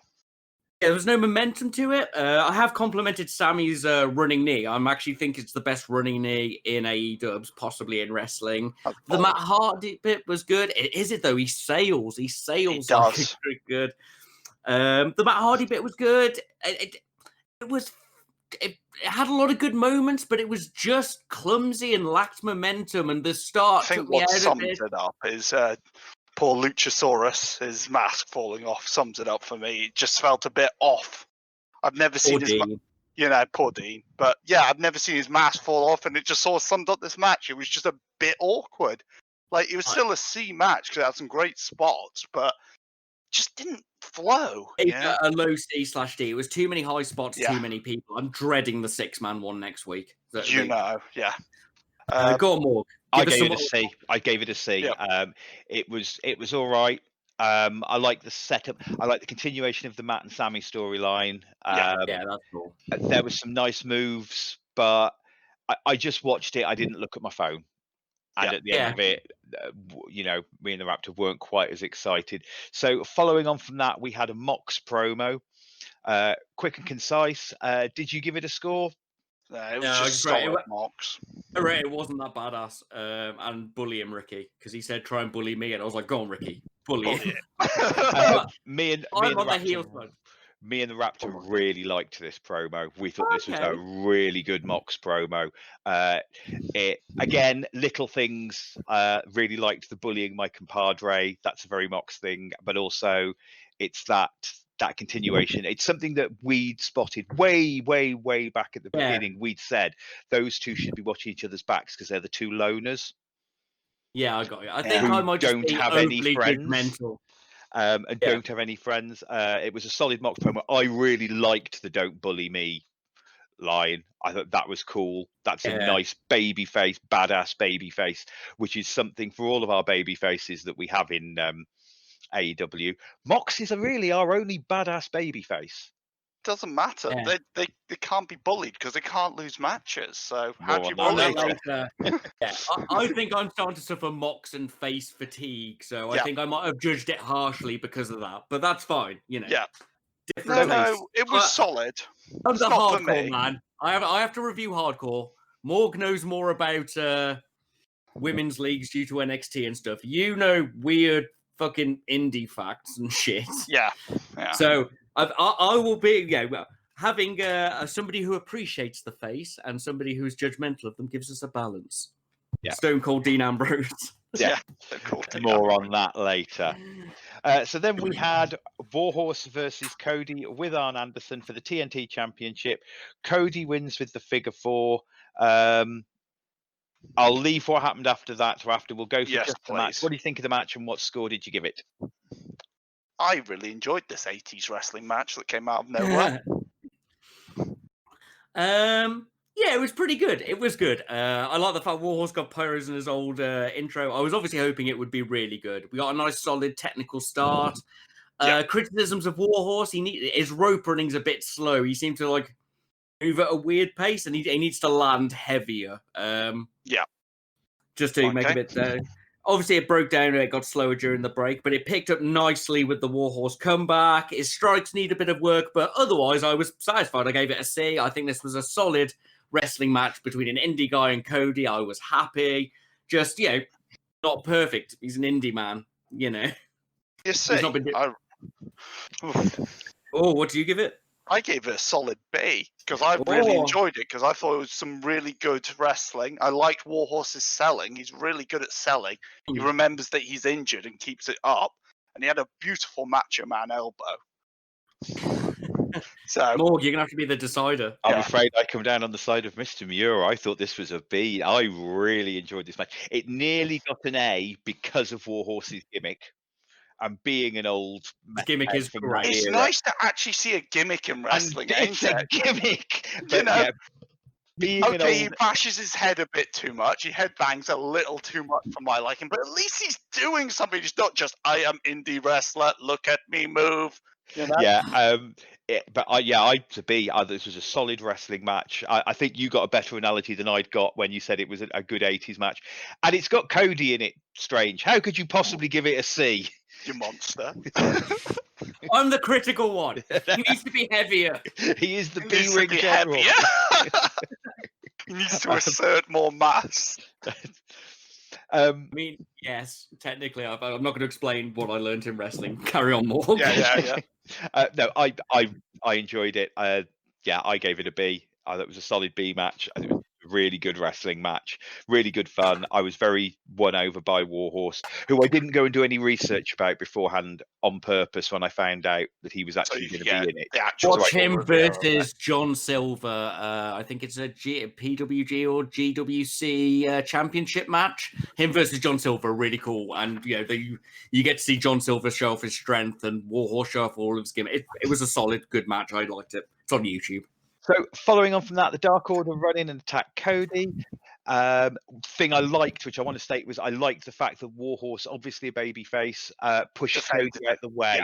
Yeah, there was no momentum to it. I have complimented Sammy's running knee. I'm actually think it's the best running knee in AEW, possibly in wrestling. The Matt Hardy bit was good. Is it though? He sails. He does. Good. The Matt Hardy bit was good. It had a lot of good moments, but it was just clumsy and lacked momentum. And the start. I think what sums it up is poor Luchasaurus, his mask falling off, sums it up for me. It just felt a bit off. I've never seen his, poor Dean. But yeah, I've never seen his mask fall off, and it just sort of summed up this match. It was just a bit awkward. Like, it was still a C match because it had some great spots, but just didn't flow. A low C/D. It was too many high spots, too many people. I'm dreading the 6-man one next week. Go on, Morg. I gave it a C. I gave it a C. Yeah. It was all right. I like the setup. I like the continuation of the Matt and Sammy storyline. That's cool. There was some nice moves, but I just watched it. I didn't look at my phone. And at the end of it, me and the Raptor weren't quite as excited. So following on from that, we had a Mox promo. Quick and concise. Did you give it a score? It was just solid Mox. It wasn't that badass. And bully him, Ricky, because he said try and bully me, and I was like, go on, Ricky, bully him. Me and the Raptor really liked this promo. We thought this was a really good Mox promo. Again, little things. Really liked the bullying my compadre. That's a very Mox thing, but also it's that continuation. It's something that we'd spotted way back at the beginning. We'd said those two should be watching each other's backs because they're the two loners. Yeah, I got you. I think I might just don't have any friends. And don't have any friends. It was a solid Mox promo. I really liked the "Don't bully me" line. I thought that was cool. That's a nice baby face, badass baby face, which is something for all of our baby faces that we have in AEW. Mox is really our only badass baby face. Doesn't matter. They can't be bullied because they can't lose matches. So how do you bully them? I think I'm starting to suffer Mox and face fatigue. So I think I might have judged it harshly because of that. But that's fine. Yeah. No, it was solid. I'm the hardcore man. I have to review hardcore. Morg knows more about women's leagues due to NXT and stuff. Weird fucking indie facts and shit. Yeah. So I will be having somebody who appreciates the face and somebody who's judgmental of them gives us a balance. Yeah. Stone Cold Dean Ambrose. Yeah. More on that later. So then we had Warhorse versus Cody with Arn Anderson for the TNT Championship. Cody wins with the figure 4. I'll leave what happened after that to after. We'll go for Yes, just the match. please. What do you think of the match, and what score did you give it? I really enjoyed this 80s wrestling match that came out of nowhere. Yeah, it was pretty good. It was good. I like the fact Warhorse got pyros in his old intro. I was obviously hoping it would be really good. We got a nice, solid technical start. Criticisms of Warhorse: his rope running's a bit slow. He seemed to like move at a weird pace, and he needs to land heavier. Just to make a bit. Obviously, it broke down and it got slower during the break, but it picked up nicely with the Warhorse comeback. His strikes need a bit of work, but otherwise, I was satisfied. I gave it a C. I think this was a solid wrestling match between an indie guy and Cody. I was happy. Just, not perfect. He's an indie man, You see, He's not been... Oh, what do you give it? I gave it a solid B because I really enjoyed it because I thought it was some really good wrestling. I liked Warhorse's selling. He's really good at selling. He remembers that he's injured and keeps it up. And he had a beautiful Macho Man elbow. So, Morg, you're going to have to be the decider. I'm afraid I come down on the side of Mr. Muir. I thought this was a B. I really enjoyed this match. It nearly got an A because of Warhorse's gimmick. And being an old gimmick is great. It's nice to actually see a gimmick in wrestling. It's a gimmick, but he bashes his head a bit too much. He headbangs a little too much for my liking, but at least he's doing something. He's not just I am indie wrestler. Look at me move. Yeah, I to be. This was a solid wrestling match. I think you got a better analogy than I'd got when you said it was a good 80s match, and it's got Cody in it. Strange. How could you possibly give it a C? You monster. I'm the critical one. He needs to be heavier. He is the B-ring general. He needs to assert more mass. I mean, yes, technically, I'm not going to explain what I learned in wrestling. Carry on, more. No, I enjoyed it. I gave it a B. That was a solid B match. I think it was a really good wrestling match, really good fun. I was very won over by Warhorse, who I didn't go and do any research about beforehand on purpose when I found out that he was actually going to be in it. Watch him versus John Silver. I think it's a PWG or GWC championship match. Him versus John Silver, really cool. And you get to see John Silver show off his strength and Warhorse show off all of his gimmick. It was a solid, good match. I liked it. It's on YouTube. So following on from that, the Dark Order run in and attack Cody. Thing I liked, which I want to state, was I liked the fact that Warhorse, obviously a babyface, pushed Cody out the way.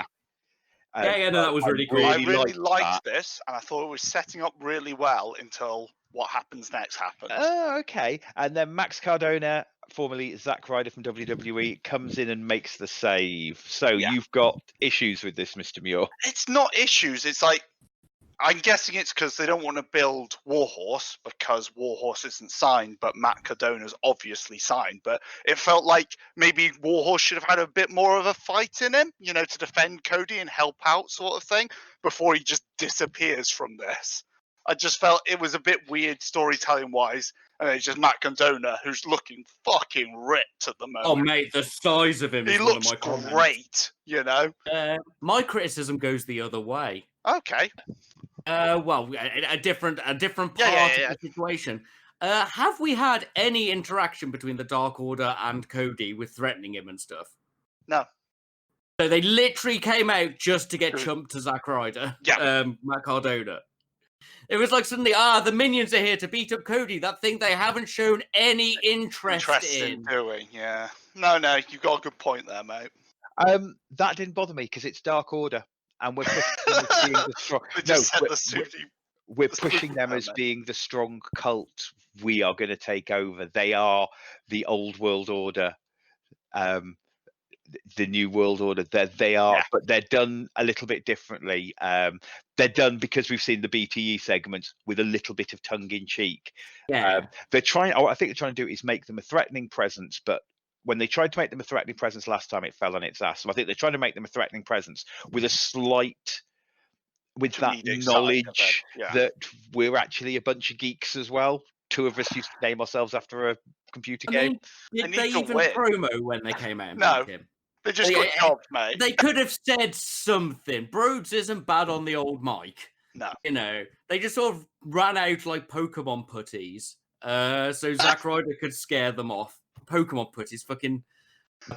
That was really cool. I really liked this, and I thought it was setting up really well until what happens next happens. Oh, okay. And then Max Cardona, formerly Zack Ryder from WWE, comes in and makes the save. So you've got issues with this, Mr. Muir. It's not issues. It's like, I'm guessing it's because they don't want to build Warhorse because Warhorse isn't signed, but Matt Cardona's obviously signed. But it felt like maybe Warhorse should have had a bit more of a fight in him, to defend Cody and help out sort of thing before he just disappears from this. I just felt it was a bit weird storytelling wise. And it's just Matt Cardona, who's looking fucking ripped at the moment. Oh, mate, the size of him. He looks great, My criticism goes the other way. Okay. Well, a different part of the situation. Have we had any interaction between the Dark Order and Cody with threatening him and stuff? No. So they literally came out just to get chumped to Zack Ryder, Matt Cardona. It was like suddenly, the minions are here to beat up Cody. That thing they haven't shown any interest in doing. Yeah. No, you've got a good point there, mate. That didn't bother me because it's Dark Order. And we're pushing them as being the strong. We're pushing them as being the strong cult. We are going to take over. They are the old world order, the new world order. They are, but they're done a little bit differently. They're done because we've seen the BTE segments with a little bit of tongue in cheek. They're trying. I think they're trying to do is make them a threatening presence, but when they tried to make them a threatening presence last time, it fell on its ass. So I think they're trying to make them a threatening presence with that knowledge that we're actually a bunch of geeks as well. Two of us used to name ourselves after a computer game. Did they even promo when they came out? No, they just got jobs, mate. They could have said something. Broads isn't bad on the old mic. No. They just sort of ran out like Pokemon putties. so Zack Ryder could scare them off. Pokemon putties, fucking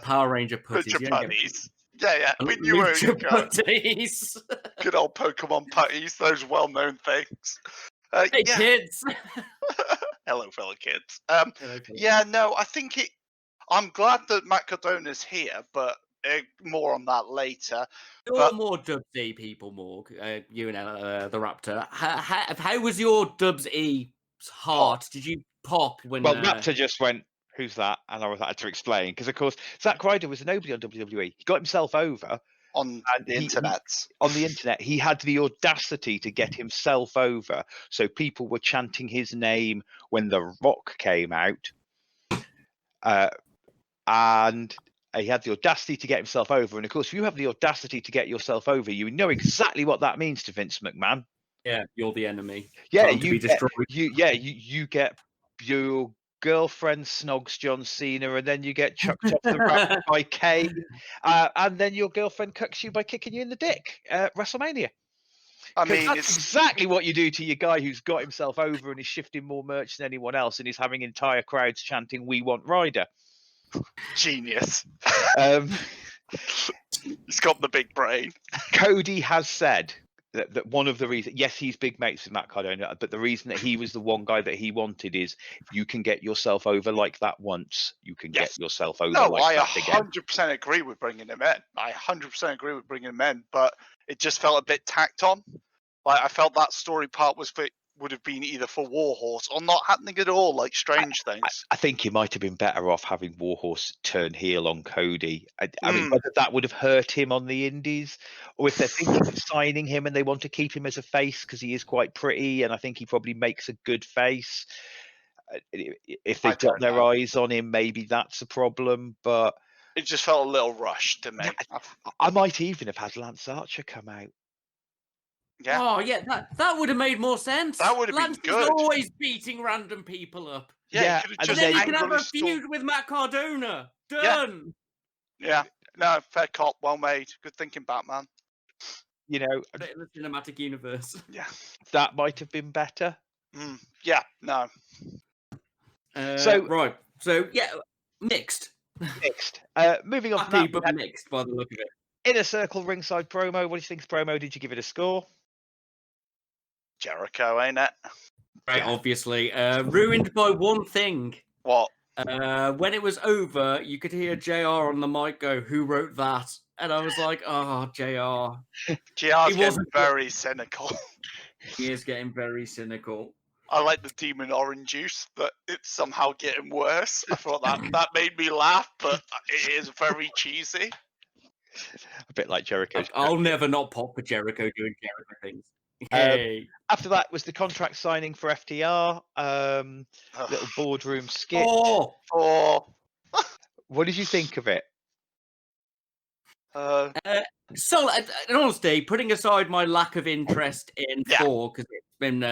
Power Ranger putties. Lucha putties. Yeah, we knew where you Lucha were going. putties. Good old Pokemon putties, those well-known things. Hey, kids. Hello, fellow kids. Hello, Yeah, no, I think I'm glad that Matt Cardona's here, but more on that later. You're more Dubs E people, Morg. You and the Raptor. How was your Dubs E heart? Did you pop when? Well, Raptor just went, "Who's that?" And I had to explain because, of course, Zack Ryder was a nobody on WWE. He got himself over on the internet. On the internet, he had the audacity to get himself over. So people were chanting his name when The Rock came out, and he had the audacity to get himself over. And of course, if you have the audacity to get yourself over, you know exactly what that means to Vince McMahon. Yeah, you're the enemy. Yeah, you get your girlfriend snogs John Cena, and then you get chucked off the ramp by Kane, and then your girlfriend cucks you by kicking you in the dick at WrestleMania. I mean, that's exactly what you do to your guy who's got himself over and is shifting more merch than anyone else, and is having entire crowds chanting "We want Ryder." Genius. He's got the big brain. Cody has said that one of the reasons, yes, he's big mates with Matt Cardona, but the reason that he was the one guy that he wanted is if you can get yourself over like that once, you can get yourself over like that again. I 100% agree with bringing him in. I 100% agree with bringing him in, but it just felt a bit tacked on. Like, I felt that story part would have been either for Warhorse or not happening at all, like Strange Things. I think you might have been better off having Warhorse turn heel on Cody. I mean, whether that would have hurt him on the indies, or if they're thinking of signing him and they want to keep him as a face because he is quite pretty, and I think he probably makes a good face. If they've got their eyes on him, maybe that's a problem, but... It just felt a little rushed to me. I might even have had Lance Archer come out. Yeah. Oh, yeah, that would have made more sense. That would have been good. Lance is always beating random people up. Yeah, and then you can have a feud with Matt Cardona. Done. Yeah. No, fair cop, well made. Good thinking, Batman. You know, a bit of the cinematic universe. Yeah, that might have been better. Yeah, no. So yeah, mixed. Moving on. Happy but mixed by the look of it. Inner Circle ringside promo. What do you think of the promo? Did you give it a score? Jericho, ain't it? Right, obviously. Ruined by one thing. What? When it was over, you could hear JR on the mic go, "Who wrote that?" And I was like, "Oh, JR." JR's getting very cynical. He is getting very cynical. I like the demon orange juice, but it's somehow getting worse. I thought that made me laugh, but it is very cheesy. A bit like Jericho. I'll never not pop for Jericho doing Jericho things. Hey. After that was the contract signing for FTR. Little boardroom skit. What did you think of it? So, in honesty, putting aside my lack of interest in 4 because it's been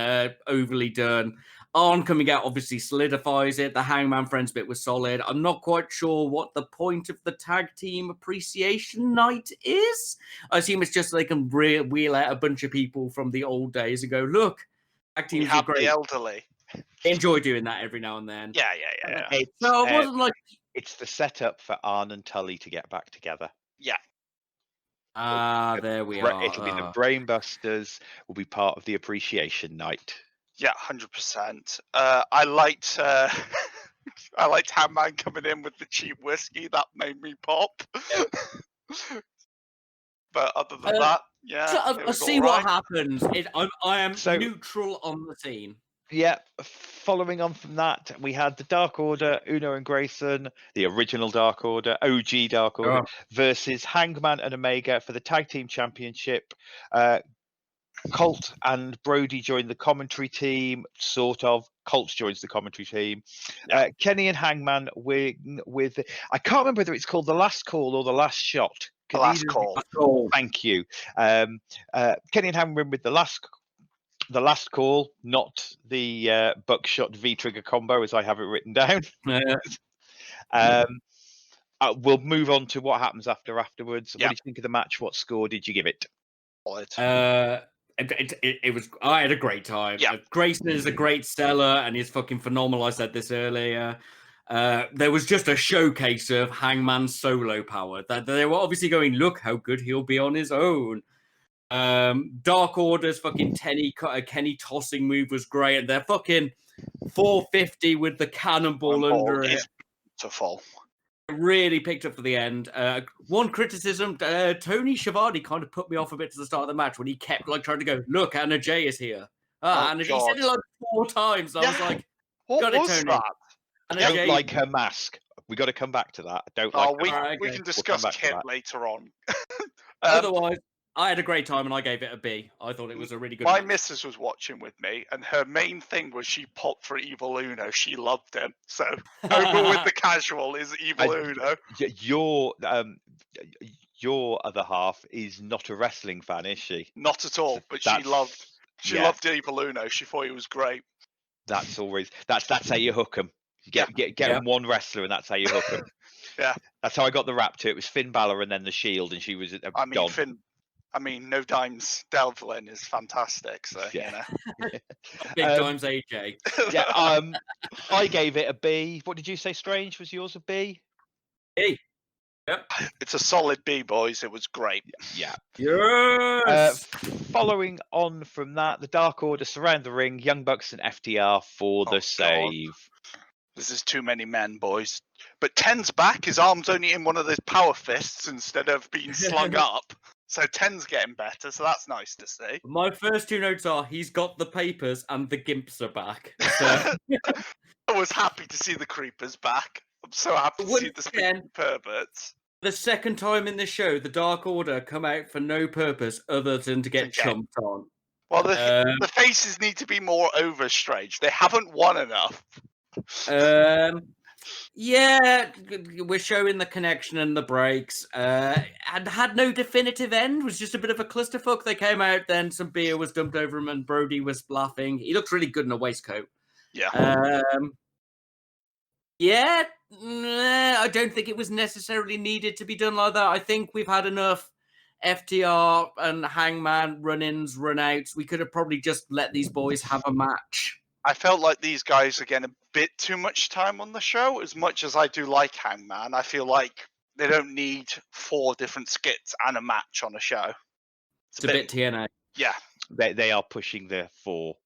overly done, Arn coming out obviously solidifies it. The Hangman Friends bit was solid. I'm not quite sure what the point of the tag team appreciation night is. I assume it's just so they can wheel out a bunch of people from the old days and go, look, tag teams are great. The elderly. They enjoy doing that every now and then. Yeah. So it wasn't like... It's the setup for Arn and Tully to get back together. Yeah. There we are. It'll be the Brainbusters will be part of the appreciation night. Yeah, 100%. I liked Hangman coming in with the cheap whiskey. That made me pop. But other than that, I'll see what happens. I am neutral on the scene. Yeah, following on from that, we had the Dark Order, Uno and Grayson, the original Dark Order, OG Dark Order, versus Hangman and Omega for the Tag Team Championship. Colt and Brody joined the commentary team, sort of. Colt joins the commentary team. Kenny and Hangman with I can't remember whether it's called The Last Call or The Last Shot. The Last Call. Thank you. Kenny and Hangman with the last call, not the buckshot V-trigger combo as I have it written down. We'll move on to what happens afterwards. What do you think of the match? What score did you give it? It was. I had a great time. Yeah. Grayson is a great seller, and he's fucking phenomenal. I said this earlier. There was just a showcase of Hangman's solo power. That they were obviously going, look how good he'll be on his own. Dark Order's fucking Kenny tossing move was great, and they're fucking 450 with the cannonball under it. Is beautiful. Really picked up for the end. One criticism, Tony Schiavone kind of put me off a bit to the start of the match when he kept like trying to go, look, Anna Jay is here. Anna Jay. He said it like 4 times. I was like, what was Tony. that? I don't like her mask. We got to come back to that. I don't like her. We can discuss Kit later on. Otherwise, I had a great time and I gave it a B. I thought it was a really good My match. missus was watching with me, and her main thing was she popped for Evil Uno. She loved him. So over with the casual is Evil Uno. Your other half is not a wrestling fan, is she? Not at all, but she loved Evil Uno. She thought he was great. That's always that's how you hook them. You get one wrestler, and that's how you hook them. Yeah, that's how I got the rap to it. It was Finn Balor and then the Shield, and she was. No Dimes Devlin is fantastic. So you know, big times AJ. Yeah, I gave it a B. What did you say? Strange, was yours a B? B. Yep. It's a solid B, boys. It was great. Yeah. Yes. Following on from that, the Dark Order surround the ring. Young Bucks and FTR for the save. God. This is too many men, boys. But Ten's back. His arm's only in one of those power fists instead of being slung up. So Ten's getting better. So that's nice to see. My first 2 notes are he's got the papers and the gimps are back. So. I was happy to see the creepers back. I'm so happy to see the speaking perverts. The second time in the show, the Dark Order come out for no purpose other than to get chumped on. Well, the faces need to be more overstretched. They haven't won enough. Yeah, we're showing the connection and the breaks. And had no definitive end. It was just a bit of a clusterfuck. They came out, then some beer was dumped over him, and Brody was laughing. He looks really good in a waistcoat. Yeah. Yeah, I don't think it was necessarily needed to be done like that. I think we've had enough FTR and Hangman run-ins, run-outs. We could have probably just let these boys have a match. I felt like these guys are getting a bit too much time on the show. As much as I do like Hangman, I feel like they don't need 4 different skits and a match on a show. It's a bit TNA. Yeah. They are pushing the 4.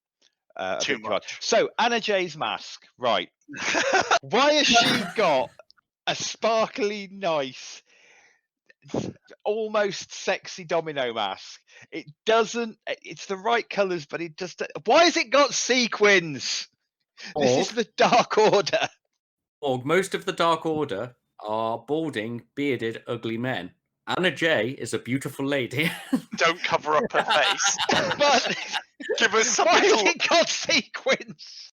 Too much. So Anna Jay's mask, right? Why has she got a sparkly, nice, almost sexy domino mask? It doesn't. It's the right colours, but it just. Why has it got sequins? This is the Dark Order. Most of the Dark Order are balding, bearded, ugly men. Anna Jay is a beautiful lady. Don't cover up her face. But give us something. Why has it got sequins?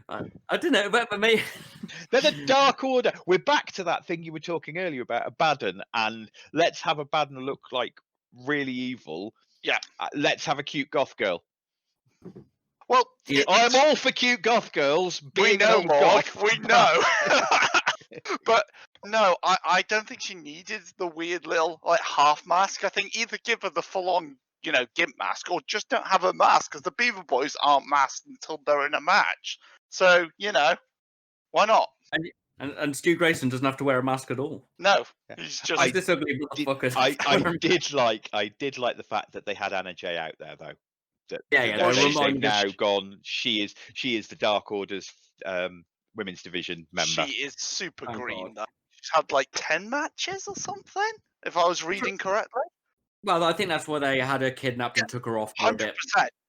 I don't know, but for me, they're the Dark Order. We're back to that thing you were talking earlier about Abaddon, and let's have Abaddon look like really evil. Yeah, let's have a cute goth girl. Well, I'm all for cute goth girls. We know, Morg. We know. But no, I don't think she needed the weird little half mask. I think either give her the full-on, gimp mask, or just don't have a mask, because the Beaver Boys aren't masked until they're in a match. So why not? And Stu Grayson doesn't have to wear a mask at all. No, he's just this ugly motherfucker. I did like the fact that they had Anna Jay out there though. They've now gone. She is the Dark Order's women's division member. She is super green. She's had 10 matches or something, if I was reading correctly. Well, I think that's why they had her kidnapped and took her off for 100%. A bit.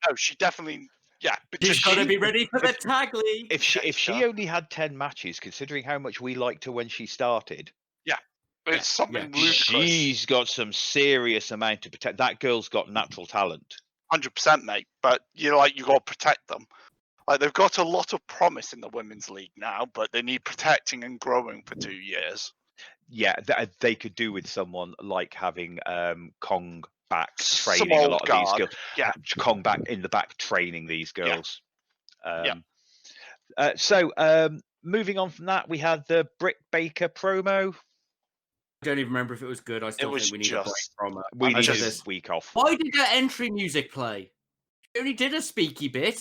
No, she definitely. Yeah, but she's got to be ready for the tag league. If she only had 10 matches, considering how much we liked her when she started. Yeah, it's something ludicrous. She's got some serious amount to protect. That girl's got natural talent. 100%, mate. But you got to protect them. They've got a lot of promise in the women's league now, but they need protecting and growing for 2 years. Yeah, they could do with someone like having Kong back training a lot of these girls. Yeah, Kong back in the back training these girls. Yeah. So moving on from that, we had the Britt Baker promo. don't even remember if it was good. I still was think we need a break just- from it. We need this a week off. Why did that entry music play? She only did a speaky bit.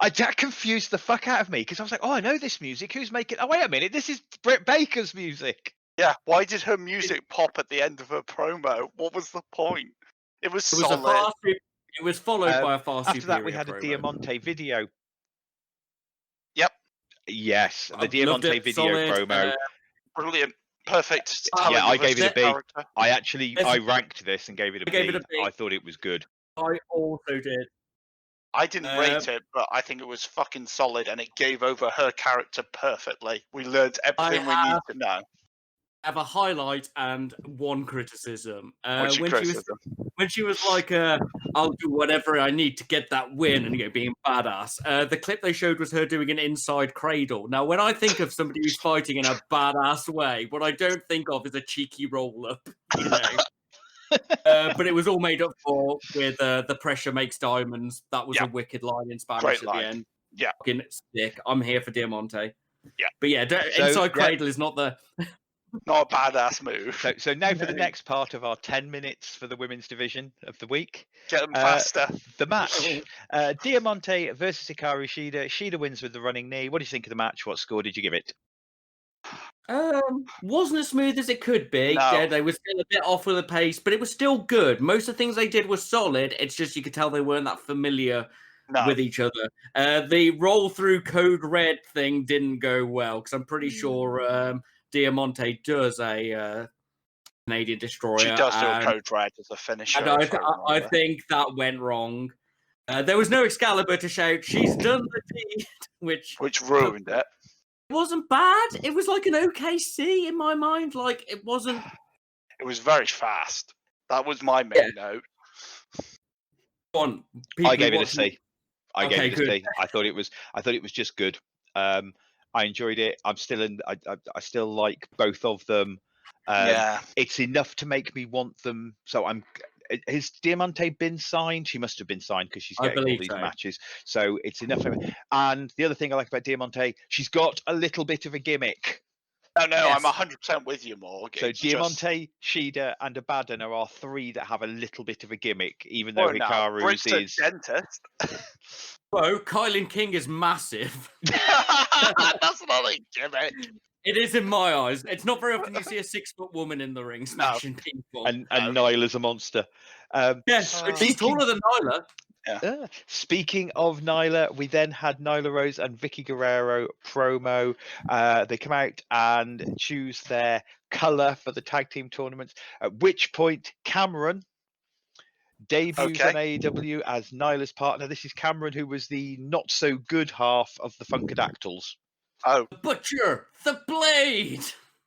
That confused the fuck out of me because I was like, oh, I know this music. Who's making? Oh, wait a minute. This is Britt Baker's music. Yeah, why did her music pop at the end of her promo? What was the point? It was It was solid. It was followed by a far After that, we superior had a promo. Diamante video. Yep. Yes, the I loved Diamante it, video solid, promo. Brilliant. Perfect. Yeah, I gave it a B. Character. I ranked this and gave it a I gave it a B. I thought it was good. I also did. I didn't rate it, but I think it was fucking solid, and it gave over her character perfectly. We learned everything we need to know. I have a highlight and one criticism. What's your criticism? When she was like, "I'll do whatever I need to get that win," and being badass. The clip they showed was her doing an inside cradle. Now, when I think of somebody who's fighting in a badass way, what I don't think of is a cheeky roll up. You know. But it was all made up for with the pressure makes diamonds. That was a wicked line in Spanish at the end. Yeah, fucking sick. I'm here for Diamante. Yeah, but yeah, inside cradle is not the. Not a badass move. So now for the next part of our 10 minutes for the women's division of the week. Get them faster. The match. Diamante versus Hikaru Shida. Shida wins with the running knee. What do you think of the match? What score did you give it? Wasn't as smooth as it could be. No. Yeah, they were still a bit off with the pace, but it was still good. Most of the things they did were solid. It's just you could tell they weren't that familiar with each other. The roll through code red thing didn't go well because I'm pretty sure Diamante does a Canadian destroyer. She does do a code red as a finisher. And I think that went wrong. There was no Excalibur to shout, "She's done the deed," which ruined it. It wasn't bad. It was like an OKC in my mind. Like it wasn't. It was very fast. That was my main note. I gave it a C. I gave it a good. C. I thought it was just good. I enjoyed it. I'm still in. I still like both of them. It's enough to make me want them. So has Diamante been signed? She must have been signed because she's getting all these matches. So it's enough. And the other thing I like about Diamante, she's got a little bit of a gimmick. No, I'm 100% with you, Morg. So Diamante, Shida, and Abaddon are our three that have a little bit of a gimmick, even though Hikaru's is. Dentist. Well, Kylan King is massive. That's not a gimmick. It is in my eyes. It's not very often you see a 6-foot woman in the ring smashing people. And Nyla's a monster. Yes, she's taller than Nyla. Yeah. Speaking of Nyla, we then had Nyla Rose and Vicky Guerrero promo. They come out and choose their color for the tag team tournaments. At which point, Cameron debuts on AEW as Nyla's partner. This is Cameron, who was the not so good half of the Funkadactyls. Oh, the Butcher, the Blade.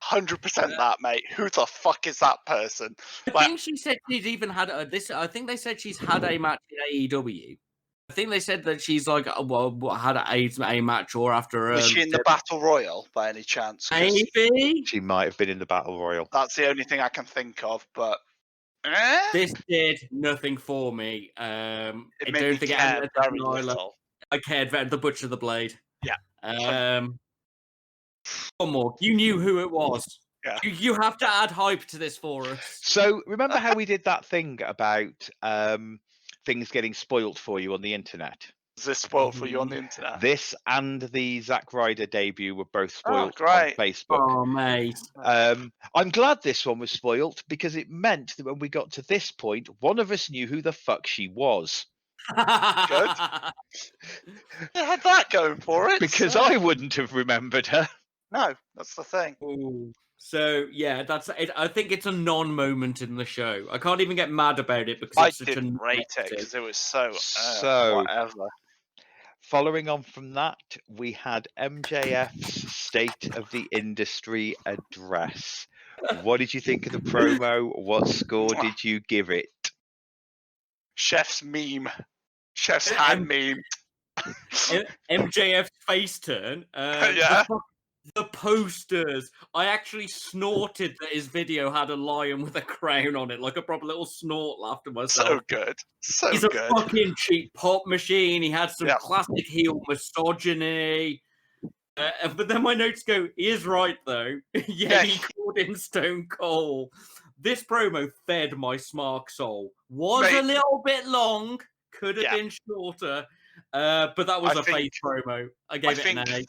100% that, mate. Who the fuck is that person? I think she said she's even had this. I think they said she's had a match in AEW. I think they said that she's like, had a match or after. Was she in the Battle Royal by any chance? Maybe she might have been in the Battle Royal. That's the only thing I can think of. But this did nothing for me. I don't think it very little. I cared about the Butcher, the Blade. Yeah. One more. You knew who it was. Yeah. You have to add hype to this for us. So remember how we did that thing about things getting spoilt for you on the internet? Is this spoiled for you on the internet? This and the Zack Ryder debut were both spoiled on Facebook. Oh, mate. I'm glad this one was spoiled because it meant that when we got to this point, one of us knew who the fuck she was. Good. It had that going for it. Because I wouldn't have remembered her. No, that's the thing. Ooh. So yeah, that's it. I think it's a non-moment in the show. I can't even get mad about it because it's such didn't rate it because it was so whatever. Following on from that, we had MJF's State of the Industry address. What did you think of the promo? What score did you give it? Chef's meme. Chef's hand meme. MJF's face turn. The posters. I actually snorted that his video had a lion with a crown on it, like a proper little snort laugh to myself. So good. He's a fucking cheap pop machine. He had some classic heel misogyny. But then my notes go, he is right, though. Yeah, he called him Stone Cold. This promo fed my smart soul. Was a little bit long, could have been shorter, but that was a face promo. I gave it an A.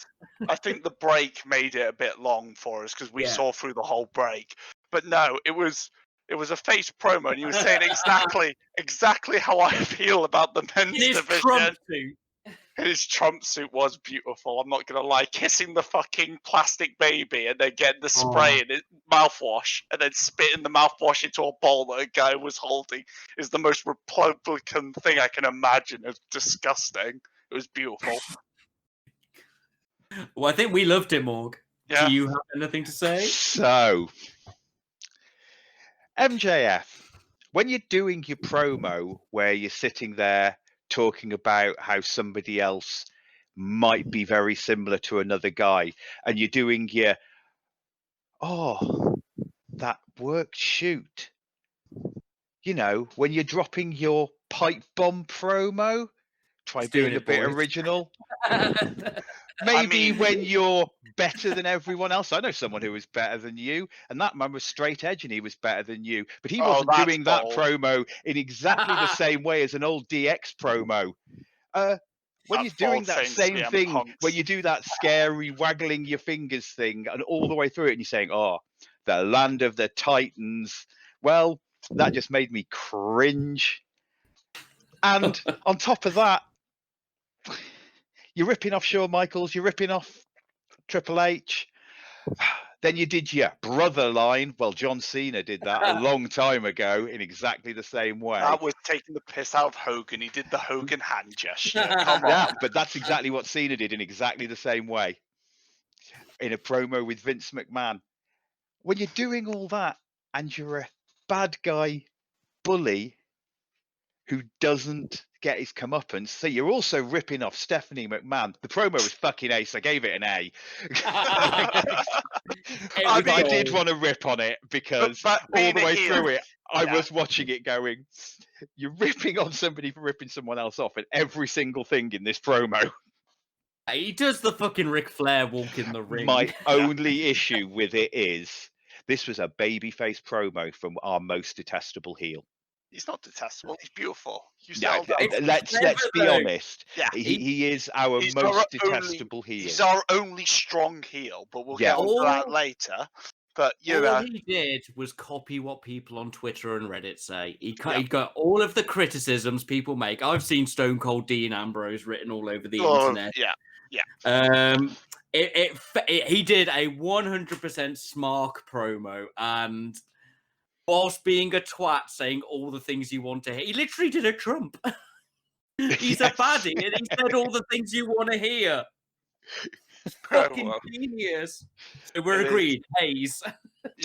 I think the break made it a bit long for us because we saw through the whole break. But no, it was a face promo, and he was saying exactly how I feel about the men's division. Trump suit. His Trump suit was beautiful. I'm not gonna lie. Kissing the fucking plastic baby and then getting the spray in his mouthwash and then spitting the mouthwash into a bowl that a guy was holding is the most Republican thing I can imagine. It's disgusting. It was beautiful. Well, I think we loved it, Morg. Yeah. Do you have anything to say? So, MJF, when you're doing your promo where you're sitting there talking about how somebody else might be very similar to another guy, and you're doing your, that worked shoot. You know, when you're dropping your pipe bomb promo, try being a bit original. Maybe when you're better than everyone else. I know someone who was better than you, and that man was straight edge and he was better than you. But he wasn't doing that promo in exactly the same way as an old DX promo. When you're doing that same thing, where you do that scary waggling your fingers thing and all the way through it, and you're saying, the land of the Titans. Well, that just made me cringe. And on top of that, you're ripping off Shawn Michaels, you're ripping off Triple H. Then you did your brother line. Well, John Cena did that a long time ago in exactly the same way. That was taking the piss out of Hogan. He did the Hogan hand gesture. Come on. Yeah, but that's exactly what Cena did in exactly the same way in a promo with Vince McMahon. When you're doing all that and you're a bad guy bully who doesn't get his comeuppance, so you're also ripping off Stephanie McMahon. The promo was fucking ace. I gave it an A. I did want to rip on it because all the way through it, I was watching it going, you're ripping on somebody for ripping someone else off in every single thing in this promo. He does the fucking Ric Flair walk in the ring. My only issue with it is this was a babyface promo from our most detestable heel. He's not detestable. He's beautiful. Let's be honest. Yeah, he is our most detestable heel. He's our only strong heel, but we'll get onto that later. But all he did was copy what people on Twitter and Reddit say. He got all of the criticisms people make. I've seen Stone Cold Dean Ambrose written all over the internet. Yeah. He did a 100% smart promo, and whilst being a twat, saying all the things you want to hear. He literally did a Trump. He's a baddie, and he said all the things you want to hear. Fucking genius. So we're agreed. Hayes.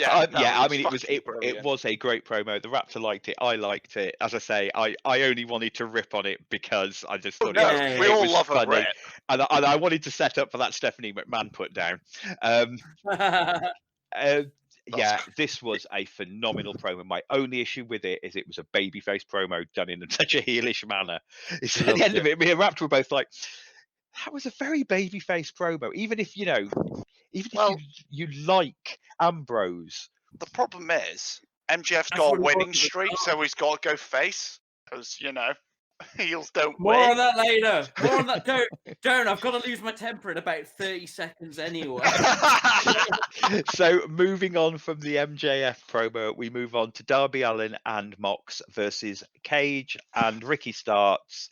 I mean, it was a great promo. The Raptor liked it. I liked it. As I say, I only wanted to rip on it because I just thought we all love funny. A rip. And I wanted to set up for that Stephanie McMahon put down. This was a phenomenal promo. My only issue with it is it was a babyface promo done in such a heelish manner. It's at the end of it, me and Raptor were both like, that was a very babyface promo. Even if you like Ambrose. The problem is MJF's got a winning streak, so he's got to go face because heels don't win. More on that later. More on that. Don't. I've got to lose my temper in about 30 seconds anyway. So moving on from the MJF promo, we move on to Darby Allin and Mox versus Cage and Ricky Starks.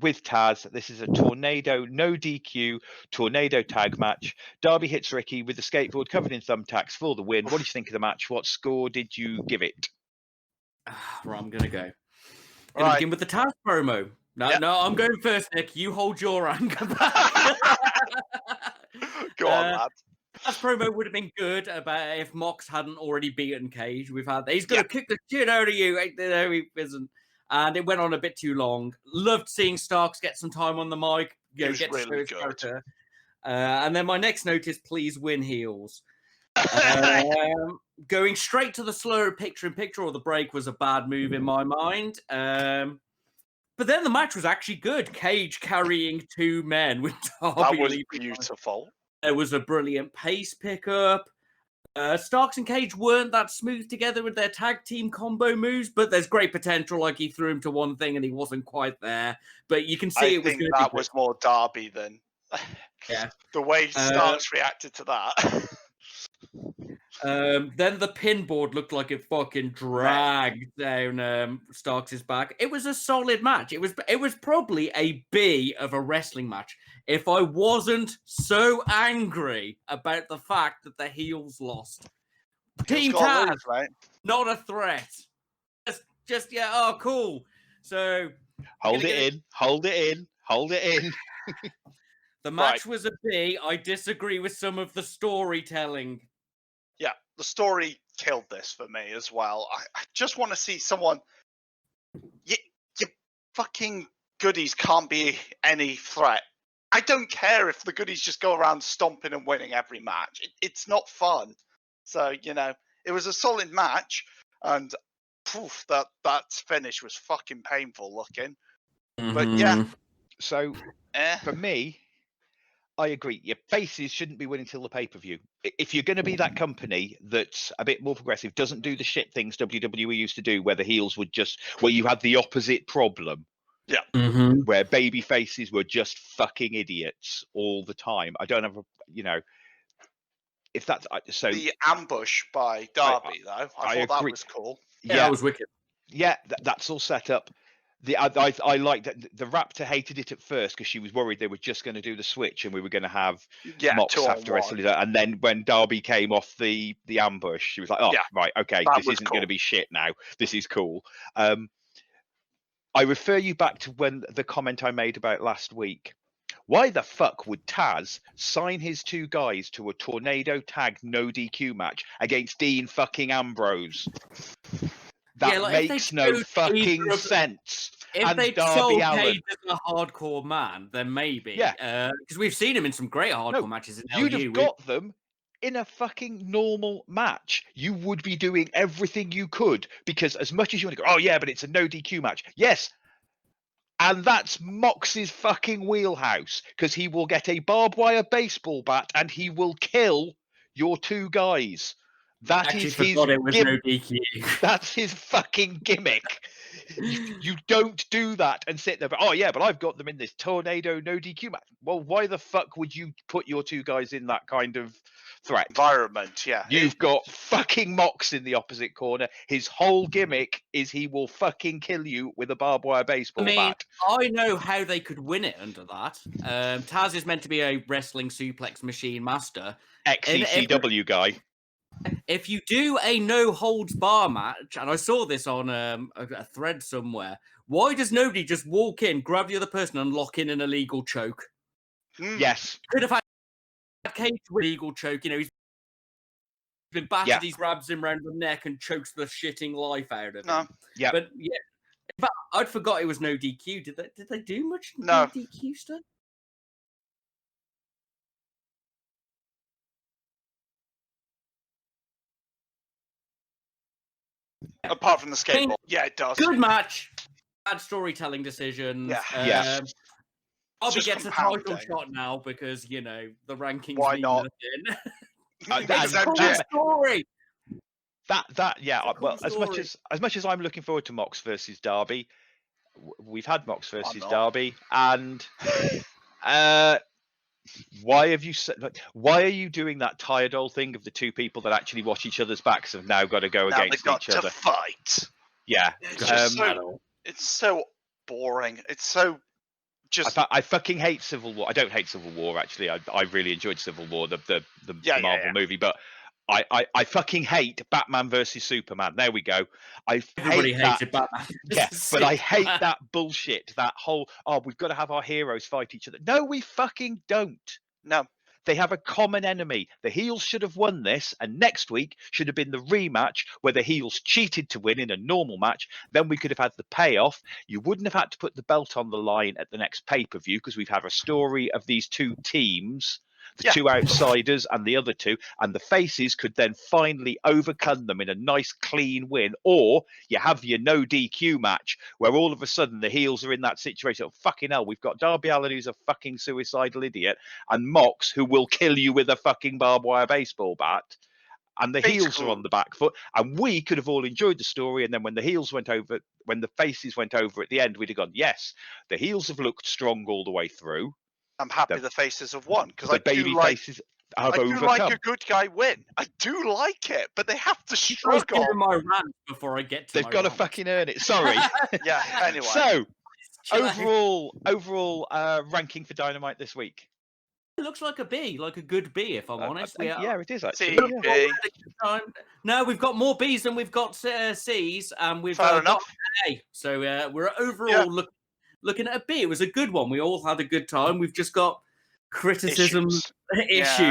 With Taz, this is a tornado, no DQ, tornado tag match. Darby hits Ricky with the skateboard covered in thumbtacks for the win. What did you think of the match? What score did you give it? Right, I'm going to go. Begin with the Taz promo. No, I'm going first, Nick. You hold your anger back. Go on, lad. Taz promo would have been good about if Mox hadn't already beaten Cage. He's going to kick the shit out of you. No, he isn't. And it went on a bit too long. Loved seeing Starks get some time on the mic. Get really to show his character. And then my next note is please win heels. Going straight to the slower picture-in-picture or the break was a bad move in my mind. But then the match was actually good. Cage carrying 2 men with Darby. That was leaving. beautiful. There was a brilliant pace pickup. Starks and Cage weren't that smooth together with their tag team combo moves, but there's great potential. Like, he threw him to one thing and he wasn't quite there. But you can see I it was think good. that was more Darby than Yeah. the way Starks reacted to that. Then the pinboard looked like it fucking dragged down Starks' back. It was a solid match. It was probably a B of a wrestling match if I wasn't so angry about the fact that the heels lost. Team Taz, right? not a threat. Just yeah, oh cool. So hold it in. The match was a B. I disagree with some of the storytelling. Yeah, the story killed this for me as well. I just want to see someone. You fucking goodies can't be any threat. I don't care if the goodies just go around stomping and winning every match. It's not fun. So, it was a solid match, and that finish was fucking painful looking. But yeah. So, for me, I agree. Your faces shouldn't be winning till the pay-per-view. If you're going to be that company that's a bit more progressive, doesn't do the shit things WWE used to do, where the heels would where you had the opposite problem. Yeah. Where baby faces were just fucking idiots all the time. I don't have if that's so. The ambush by Darby, though, I thought that was cool. Yeah, that was wicked. Yeah, that's all set up. I liked that the Raptor hated it at first because she was worried they were just going to do the switch and we were going to have Mox after wrestling. And then when Darby came off the ambush, she was like, "Oh, right, okay, this isn't going to be shit now. This is cool." I refer you back to the comment I made about last week. Why the fuck would Taz sign his 2 guys to a tornado tag no DQ match against Dean fucking Ambrose? That makes no fucking sense. If they told Cage as a hardcore man, then maybe. Yeah. Because we've seen him in some great hardcore matches in LU. You'd have got them in a fucking normal match. You would be doing everything you could, because as much as you want to go, oh yeah, but it's a no DQ match. Yes. And that's Mox's fucking wheelhouse, because he will get a barbed wire baseball bat and he will kill your 2 guys. That is his no DQ. That's his fucking gimmick. You don't do that and sit there, but oh yeah, but I've got them in this tornado no DQ match. Well, why the fuck would you put your 2 guys in that kind of threat environment? Yeah, you've got fucking Mox in the opposite corner. His whole gimmick is he will fucking kill you with a barbed wire baseball bat. I know how they could win it under that. Taz is meant to be a wrestling suplex machine master, ex-ECW guy. If you do a no holds bar match, and I saw this on a thread somewhere, why does nobody just walk in, grab the other person, and lock in an illegal choke? Yes, could have had Cage with illegal choke. He's been battered. He grabs him round the neck and chokes the shitting life out of him. Yeah, but yeah, in fact, I'd forgot it was no DQ. Did they do much no DQ stuff? Apart from the skateboard. Yeah, it does. Good match. Bad storytelling decisions. Yeah. Bobby gets a title shot now because, the rankings Why mean not? nothing. That's a cool story. Well, as much as I'm looking forward to Mox versus Darby, we've had Mox versus Darby, and why are you doing that tired old thing of the 2 people that actually watch each other's backs have now got to go against each other? To fight. Yeah, it's so boring. It's so just. I fucking hate Civil War. I don't hate Civil War actually. I really enjoyed Civil War, the Marvel movie, but I fucking hate Batman versus Superman. There we go. Everybody hated Batman. Yeah, but I hate that bullshit. That whole we've got to have our heroes fight each other. No, we fucking don't. No. They have a common enemy. The heels should have won this, and next week should have been the rematch where the heels cheated to win in a normal match. Then we could have had the payoff. You wouldn't have had to put the belt on the line at the next pay-per-view because we've had a story of these 2 teams the two outsiders and the other two, and the faces could then finally overcome them in a nice clean win. Or you have your no DQ match where all of a sudden the heels are in that situation. Oh, fucking hell, we've got Darby Allin, who's a fucking suicidal idiot, and Mox, who will kill you with a fucking barbed wire baseball bat. And the heels are on the back foot, and we could have all enjoyed the story. And then when the heels went over, when the faces went over at the end, we'd have gone, yes, the heels have looked strong all the way through. I'm happy the faces have won because the baby faces have overcome. I do like a good guy win. I do like it, but they have to struggle. My rant before I get to They've got to fucking earn it. Sorry. Yeah. Anyway. So overall ranking for Dynamite this week. It looks like a B, like a good B, if I'm honest. Yeah, it is actually. C, No, we've got more Bs than we've got Cs, and we've Fair got enough. an A. So we're overall looking at a B. It was a good one. We all had a good time. We've just got criticisms, issues,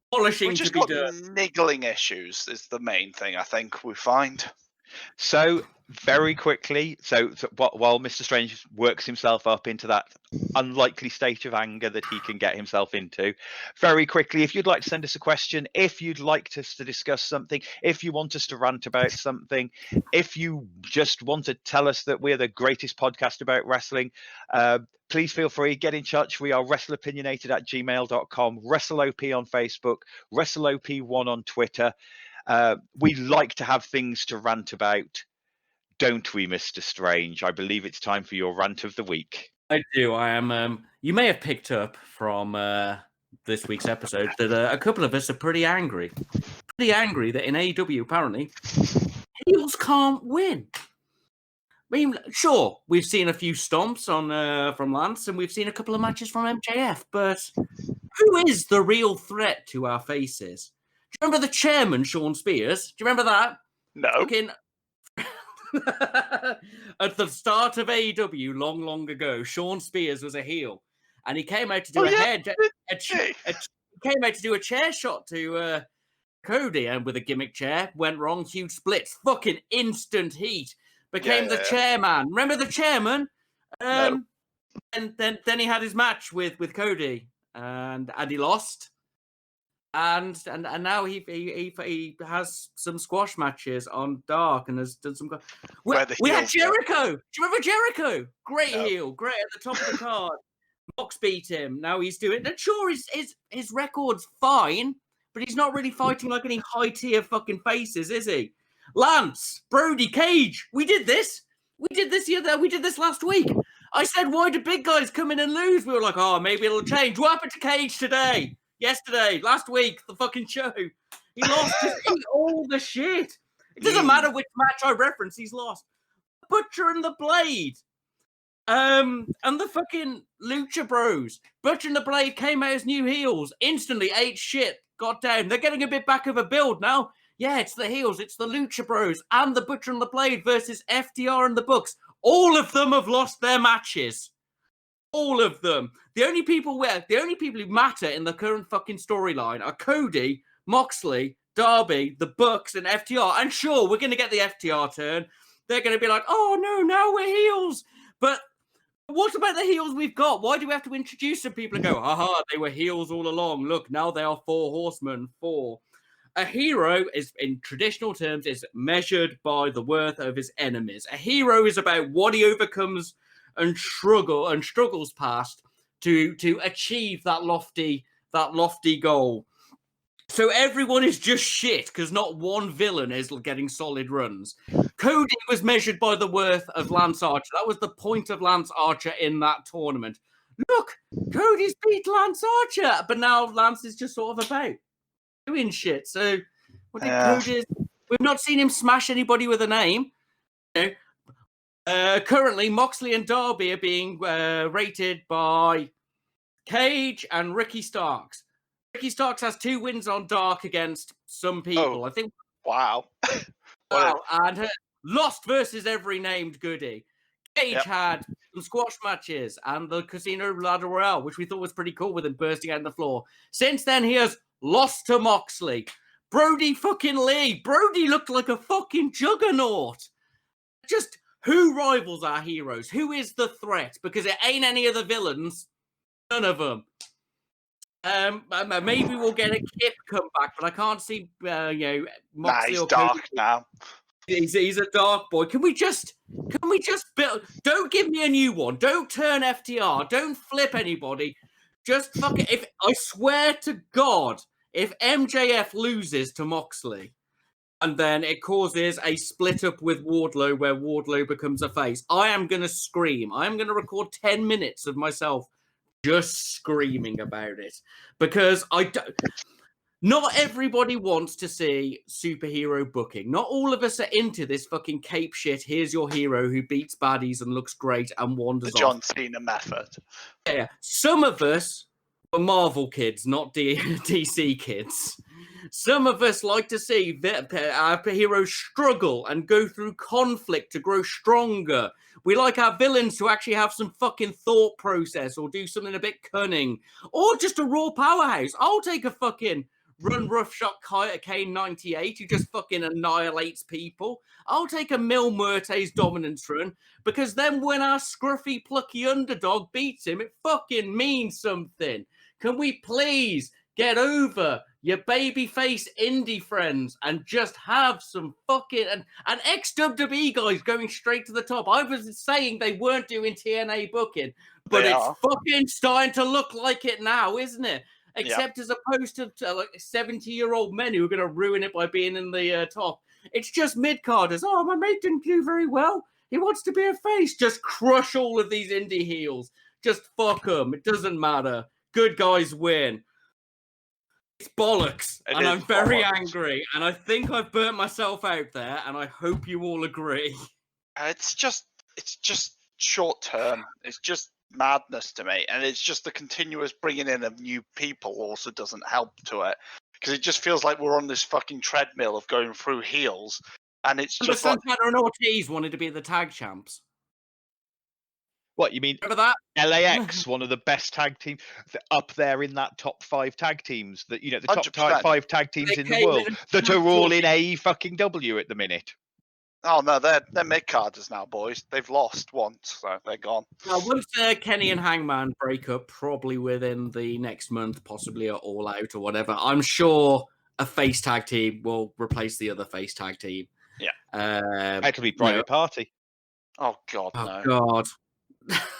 polishing to be done. Niggling issues is the main thing I think we find. So very quickly, while Mr. Strange works himself up into that unlikely state of anger that he can get himself into, very quickly, if you'd like to send us a question, if you'd like us to discuss something, if you want us to rant about something, if you just want to tell us that we're the greatest podcast about wrestling, please feel free, get in touch. We are wrestlopinionated@gmail.com, WrestleOP on Facebook, WrestleOP1 on Twitter. We like to have things to rant about, don't we, Mr. Strange? I believe it's time for your rant of the week. I do. I am. You may have picked up from this week's episode that a couple of us are pretty angry. Pretty angry that in AEW, apparently, heels can't win. I mean, sure, we've seen a few stomps from Lance, and we've seen a couple of matches from MJF, but who is the real threat to our faces? Do you remember the chairman, Sean Spears? Do you remember that? No. At the start of AEW, long ago, Sean Spears was a heel, and he came out to do came out to do a chair shot to Cody, and with a gimmick chair, went wrong, huge splits, fucking instant heat. Became the chairman. Remember the chairman? No. And then he had his match with Cody, and he lost. And now he has some squash matches on Dark and has done some. We had Jericho. Do you remember Jericho? Great heel, great at the top of the card. Mox beat him. Now he's doing. And sure, his record's fine, but he's not really fighting like any high tier fucking faces, is he? Lance, Brody, Cage. We did this. We did this last week. I said, why do big guys come in and lose? We were like, oh, maybe it'll change. What happened to Cage today? Yesterday, last week, the fucking show. He lost. Just eat all the shit. It doesn't matter which match I reference, he's lost. Butcher and the Blade. And the fucking Lucha Bros. Butcher and the Blade came out as new heels. Instantly ate shit. Got down. They're getting a bit back of a build now. Yeah, it's the heels. It's the Lucha Bros and the Butcher and the Blade versus FTR and the Bucks. All of them have lost their matches. All of them. The only people who matter in the current fucking storyline are Cody, Moxley, Darby, the Bucks, and FTR. And sure, we're going to get the FTR turn. They're going to be like, oh no, now we're heels. But what about the heels we've got? Why do we have to introduce some people and go, haha, they were heels all along. Look, now they are 4 horsemen. 4. A hero is, in traditional terms, is measured by the worth of his enemies. A hero is about what he overcomes and struggles past to achieve that lofty goal. So everyone is just shit because not one villain is getting solid runs. Cody was measured by the worth of Lance Archer. That was the point of Lance Archer in that tournament. Look, Cody's beat Lance Archer, but now Lance is just sort of about doing shit. So what did Cody? We've not seen him smash anybody with a name. You know, currently, Moxley and Darby are being rated by Cage and Ricky Starks. Ricky Starks has 2 wins on Dark against some people. I think. Wow. Wow. And lost versus every named goodie. Cage had some squash matches and the Casino Ladder Royale, which we thought was pretty cool with him bursting out on the floor. Since then, he has lost to Moxley. Brody fucking Lee. Brody looked like a fucking juggernaut. Just who rivals our heroes? Who is the threat? Because it ain't any of the villains. None of them. Maybe we'll get a Kip come back, but I can't see, Nah, Moxley he's or dark Cody. now. He's a dark boy. Can we just build? Don't give me a new one. Don't turn FTR. Don't flip anybody. Just fuck it. If I swear to God, if MJF loses to Moxley, and then it causes a split up with Wardlow where Wardlow becomes a face, I am gonna scream. I am gonna record 10 minutes of myself just screaming about it because not everybody wants to see superhero booking. Not all of us are into this fucking cape shit. Here's your hero who beats baddies and looks great and wanders The John off. Cena method. Yeah, some of us are Marvel kids, not DC kids. Some of us like to see our heroes struggle and go through conflict to grow stronger. We like our villains to actually have some fucking thought process or do something a bit cunning. Or just a raw powerhouse. I'll take a fucking run roughshod Kane 98 who just fucking annihilates people. I'll take a Mil Muertes dominance run because then when our scruffy plucky underdog beats him, it fucking means something. Can we please get over your babyface indie friends and just have some fucking and ex-WWE guys going straight to the top? I was saying they weren't doing TNA booking, but it's fucking starting to look like it now, isn't it? Except as opposed to like 70-year-old men who are going to ruin it by being in the top. It's just mid-carders. Oh, my mate didn't do very well. He wants to be a face. Just crush all of these indie heels. Just fuck them. It doesn't matter. Good guys win. It's bollocks. And I'm very angry. And I think I've burnt myself out there. And I hope you all agree. It's just short term. It's just madness to me. And it's just the continuous bringing in of new people also doesn't help to it. Because it just feels like we're on this fucking treadmill of going through heels. And it's just Santana and Ortiz wanted to be the tag champs. What, you mean? Remember that? LAX, one of the best tag teams up there in that top 5 tag teams that, the top 100%. 5 tag teams in the world that are all in AEW at the minute. Oh no, they're mid-carders now, boys. They've lost once, so they're gone. Now, once Kenny and Hangman break up, probably within the next month, possibly at All Out or whatever, I'm sure a face tag team will replace the other face tag team. Yeah. It'll be Private Party. Oh God, oh, no. God.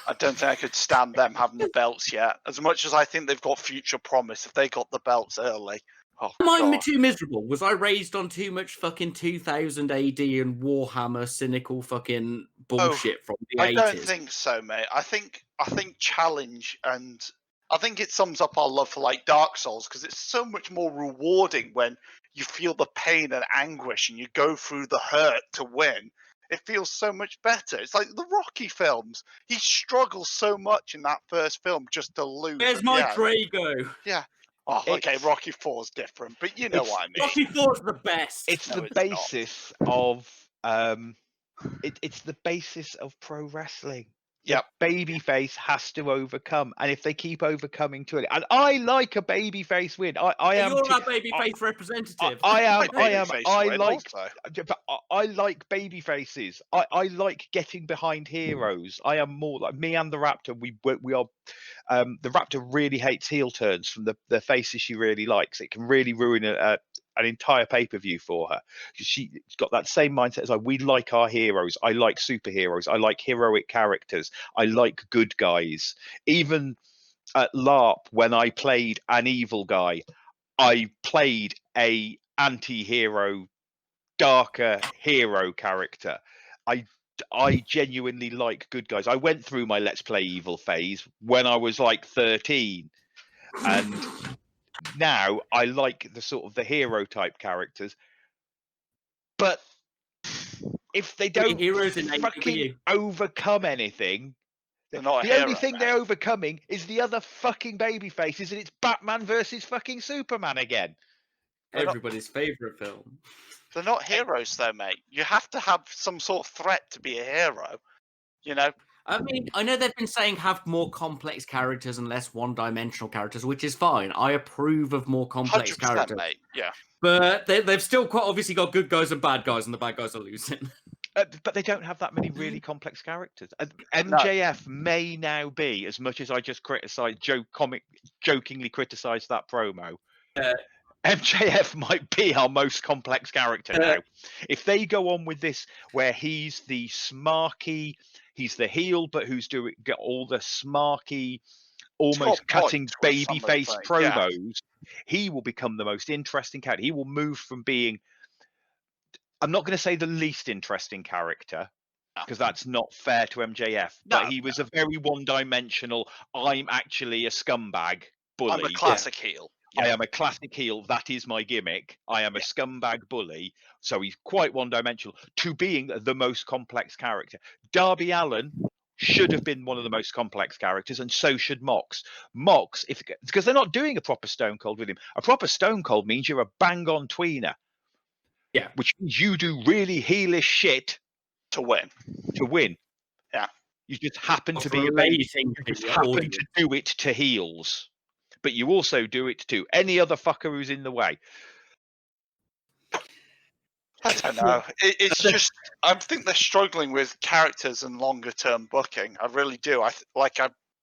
I don't think I could stand them having the belts yet. As much as I think they've got future promise, if they got the belts early. Oh, Am I too miserable? Was I raised on too much fucking 2000 AD and Warhammer cynical fucking bullshit from the 80s? I don't think so, mate. I think challenge, and I think it sums up our love for like Dark Souls because it's so much more rewarding when you feel the pain and anguish and you go through the hurt to win. It feels so much better. It's like the Rocky films. He struggles so much in that first film just to lose. Where's my Drago? Yeah. Oh, okay. Rocky 4's different, but you know what I mean. Rocky 4's the best. It's the basis of it's the basis of pro wrestling. Yeah, babyface has to overcome, and if they keep overcoming to it, and I like a babyface win. I am. You're a babyface representative. I like babyfaces. I like getting behind heroes. I am more like me and the Raptor. We are. The Raptor really hates heel turns from the faces she really likes. It can really ruin an entire pay-per-view for her. She's got that same mindset as we like our heroes. I like superheroes. I like heroic characters. I like good guys. Even at LARP, when I played an evil guy, I played a anti-hero, darker hero character. I genuinely like good guys. I went through my Let's Play Evil phase when I was like 13, and now I like the sort of the hero type characters. But if they don't fucking overcome anything, the only thing they're overcoming is the other fucking baby faces, and it's Batman versus fucking Superman again. Everybody's favorite film. They're not heroes though, mate. You have to have some sort of threat to be a hero. You know? I mean, I know they've been saying have more complex characters and less one-dimensional characters, which is fine. I approve of more complex characters. Mate. Yeah. But they've still quite obviously got good guys and bad guys, and the bad guys are losing. But they don't have that many really complex characters. MJF may now be, as much as I just jokingly criticised that promo. MJF might be our most complex character now. If they go on with this, where he's the smarky, he's the heel, but who's doing all the smarky, almost cutting babyface promos, he will become the most interesting character. He will move from being, I'm not going to say the least interesting character, because that's not fair to MJF, but he was a very one-dimensional, I'm actually a scumbag bully. I'm a classic heel. I am a classic heel. That is my gimmick. I am a scumbag bully. So he's quite one-dimensional to being the most complex character. Darby Allin should have been one of the most complex characters, and so should Mox. Mox, because they're not doing a proper Stone Cold with him. A proper Stone Cold means you're a bang-on tweener. Yeah. Which means you do really heelish shit to win. Yeah. You just happen to be amazing. You just happen to do it to heels. But you also do it to any other fucker who's in the way. I don't know. It's just, I think they're struggling with characters and longer term booking. I really do. I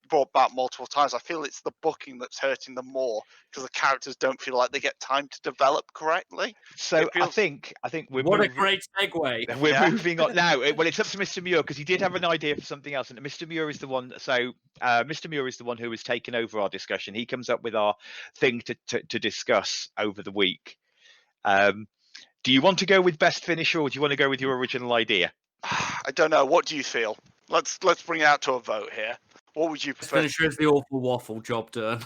brought back multiple times. I feel it's the booking that's hurting them more because the characters don't feel like they get time to develop correctly. So I think we're what a great segue. We're moving on now. Well, it's up to Mr. Muir because he did have an idea for something else, and Mr. Muir is the one. So Mr. Muir is the one who has taken over our discussion. He comes up with our thing to discuss over the week. Do you want to go with best finisher, or do you want to go with your original idea? I don't know. What do you feel? Let's bring it out to a vote here. What would you prefer? Finisher is the awful waffle, job done.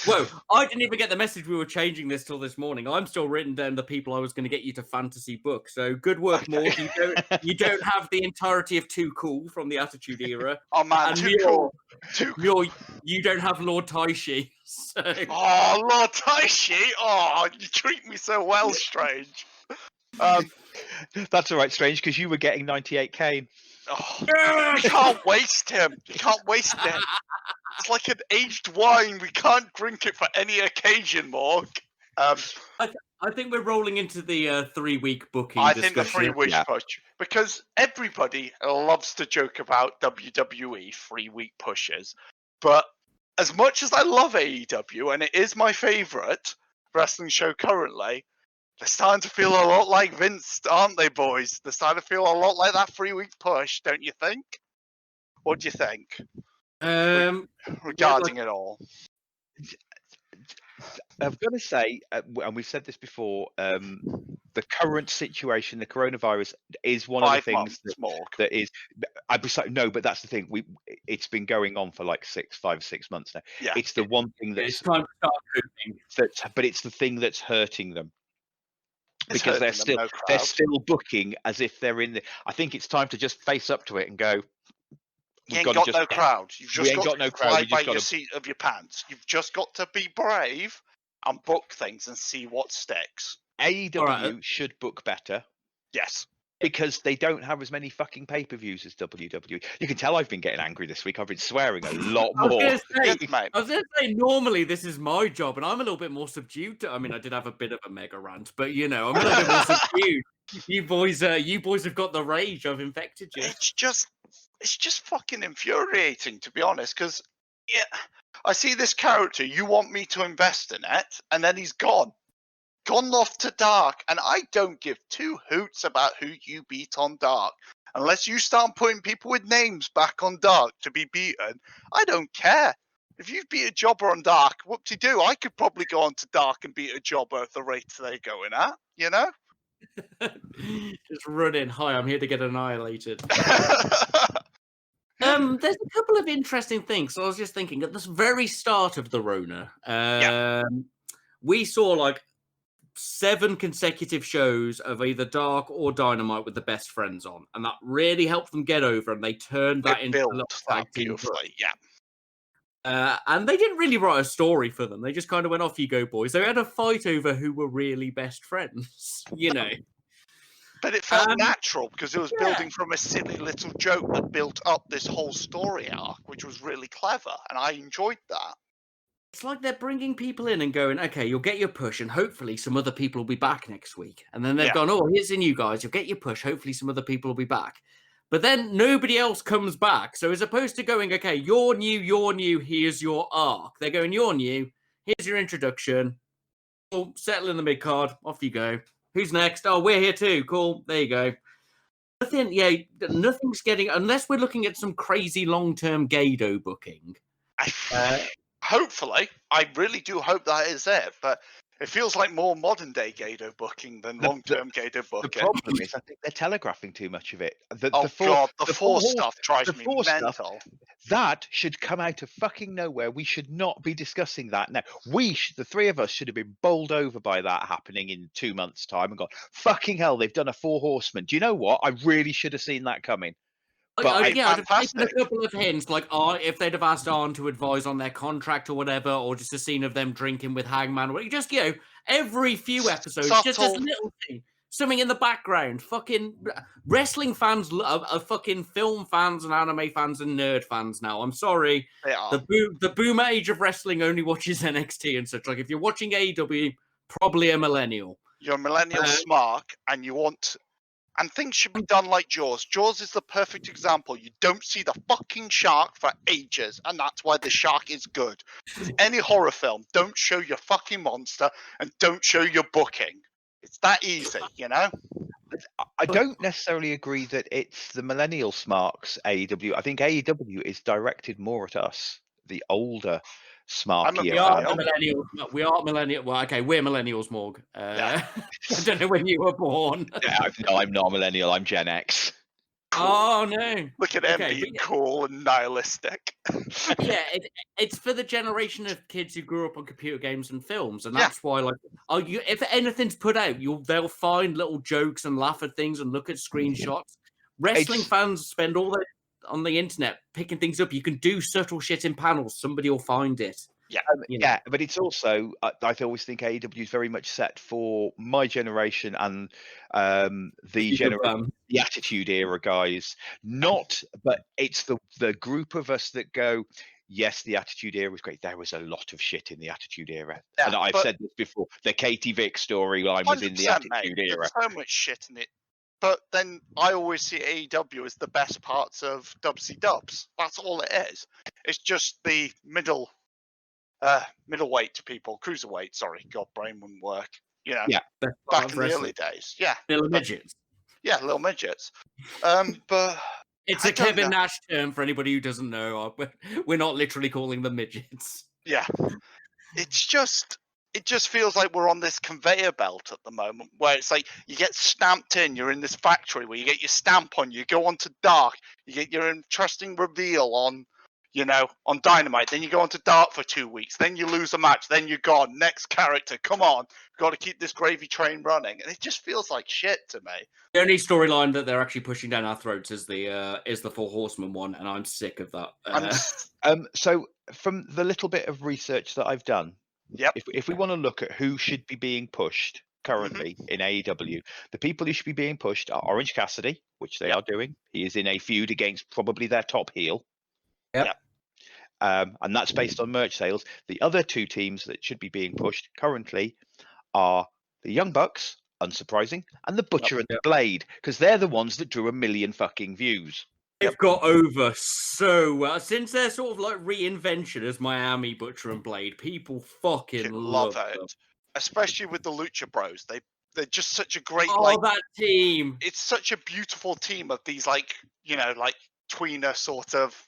Whoa, I didn't even get the message we were changing this till this morning. I'm still written down the people I was going to get you to fantasy book. So good work, Morg. You don't have the entirety of Too Cool from the Attitude Era. Oh man, Too Cool. You don't have Lord Taishi. So. Oh, Lord Taishi! Oh, you treat me so well, Strange. That's all right, Strange, because you were getting 98 Kane. Oh, you can't waste him. You can't waste him. It's like an aged wine. We can't drink it for any occasion, Morg. I think we're rolling into the 3-week booking. I think the 3-week push, because everybody loves to joke about WWE 3-week pushes, but as much as I love AEW and it is my favorite wrestling show currently, they're starting to feel a lot like Vince, aren't they, boys? They're starting to feel a lot like that 3-week push, don't you think? What do you think? Regarding it all. I've got to say, and we've said this before, the current situation, the coronavirus, is one of the things that is. No, but that's the thing. It's been going on for like 5-6 months now. Yeah. It's the one thing that's. It's time to start cooking. But it's the thing that's hurting them. Because they're still booking as if they're in the. I think it's time to just face up to it and go. You ain't got no crowd. You've just got no crowd. By your seat of your pants. You've just got to be brave and book things and see what sticks. AEW should book better. Yes. Because they don't have as many fucking pay-per-views as WWE. You can tell I've been getting angry this week. I've been swearing a lot more. I was going to say, normally this is my job, and I'm a little bit more subdued. I mean, I did have a bit of a mega rant, but, I'm a little bit more subdued. You boys have got the rage. I've infected you. It's just fucking infuriating, to be honest, because I see this character, you want me to invest in it, and then he's gone off to Dark, and I don't give two hoots about who you beat on Dark. Unless you start putting people with names back on Dark to be beaten, I don't care. If you beat a jobber on Dark, whoop-de-doo, I could probably go on to Dark and beat a jobber at the rates they're going at, Just run in. Hi, I'm here to get annihilated. There's a couple of interesting things. So I was just thinking, at the very start of the Rona, we saw like 7 consecutive shows of either Dark or Dynamite with the best friends on, and that really helped them get over, and they turned that into a tag team. And they didn't really write a story for them. They just kind of went, off you go, boys. They had a fight over who were really best friends, But it felt natural because it was building from a silly little joke that built up this whole story arc, which was really clever, and I enjoyed that. It's like they're bringing people in and going, okay, you'll get your push, and hopefully some other people will be back next week. And then they've gone, oh, here's the new guys. You'll get your push. Hopefully some other people will be back. But then nobody else comes back. So as opposed to going, okay, you're new, here's your arc. They're going, you're new, here's your introduction. Cool, settle in the mid card. Off you go. Who's next? Oh, we're here too. Cool. There you go. Nothing's getting, unless we're looking at some crazy long-term Gado booking. Hopefully, I really do hope that is it, but it feels like more modern day Gado booking than long-term Gado booking. The problem is, I think they're telegraphing too much of it. The four stuff drives me mental. That should come out of fucking nowhere. We should not be discussing that now. The three of us should have been bowled over by that happening in 2 months' time and gone, fucking hell, they've done a 4 horsemen. Do you know what? I really should have seen that coming. But I'd have taken a couple of hints, like if they'd have asked Arn to advise on their contract or whatever, or just a scene of them drinking with Hangman, or just, every few episodes, just this little thing, something in the background. Fucking wrestling fans are fucking film fans and anime fans and nerd fans now. I'm sorry. They are. The boomer age of wrestling only watches NXT and such. Like, if you're watching AEW, probably a millennial. You're a millennial smart, and you want... And things should be done like Jaws. Jaws is the perfect example. You don't see the fucking shark for ages, and that's why the shark is good. Any horror film, don't show your fucking monster, and don't show your booking. It's that easy, you know? I don't necessarily agree that it's the millennial smarks AEW. I think AEW is directed more at us, the older smarky. We are millennials. Well, okay, we're millennials, Morg. I don't know when you were born. No, I'm not a millennial. I'm Gen X. Cool. Oh no! Look at them being cool and nihilistic. It's for the generation of kids who grew up on computer games and films, and that's why, like, if anything's put out, they'll find little jokes and laugh at things and look at screenshots. Wrestling fans spend all their on the internet picking things up. You can do subtle shit in panels. Somebody will find it. But it's also, I always think AEW is very much set for my generation and the Attitude Era guys. But it's the group of us that go, yes, the Attitude Era was great. There was a lot of shit in the Attitude Era. And I've said this before. The Katie Vick storyline was in the Attitude Era. There's so much shit in it. But then I always see AEW as the best parts of WCW. That's all it is. It's just the middleweight people, cruiserweight. Sorry, God, brain wouldn't work. Back in the early days. Yeah, little midgets. Yeah, little midgets. But it's a Kevin Nash term for anybody who doesn't know. We're not literally calling them midgets. Yeah, it just feels like we're on this conveyor belt at the moment where it's like you get stamped in, you're in this factory where you get your stamp on, you go on to Dark, you get your interesting reveal on Dynamite, then you go on to Dark for 2 weeks, then you lose a match, then you're gone, next character, come on, got to keep this gravy train running, and it just feels like shit to me. The only storyline that they're actually pushing down our throats is the Four Horsemen one, and I'm sick of that. So from the little bit of research that I've done, if we want to look at who should be being pushed currently in AEW, the people who should be being pushed are Orange Cassidy, which they are doing. He is in a feud against probably their top heel. And that's based on merch sales. The other two teams that should be being pushed currently are the Young Bucks, unsurprising, and the Butcher and the Blade, because they're the ones that drew 1 million fucking views. They've got over so well since their sort of like reinvention as Miami Butcher and Blade. People fucking love it, especially with the Lucha Bros. They're just such a great that team. It's such a beautiful team of these like tweener sort of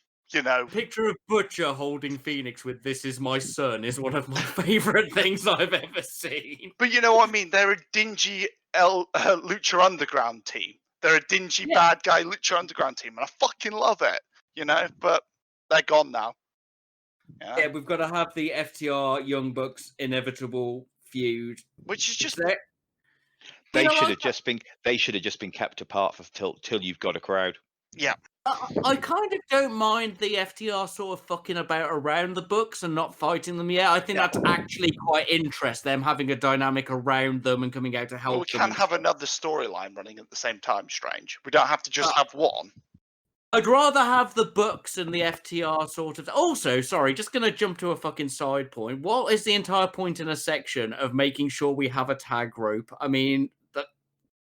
Picture of Butcher holding Phoenix with "This is my son" is one of my favorite things I've ever seen. But you know what I mean? They're a dingy Lucha Underground team. They're a dingy bad guy Lucha Underground team, and I fucking love it, but they're gone now. Yeah, we've got to have the FTR Young Bucks inevitable feud, which is just they should have just been kept apart till you've got a crowd. Yeah. I kind of don't mind the FTR sort of fucking about around the Bucks and not fighting them yet. I think that's actually quite interesting, them having a dynamic around them and coming out to help them. We can have another storyline running at the same time, Strange. We don't have to just have one. I'd rather have the Bucks and the FTR sort of. Also, sorry, just going to jump to a fucking side point. What is the entire point in a section of making sure we have a tag rope? I mean,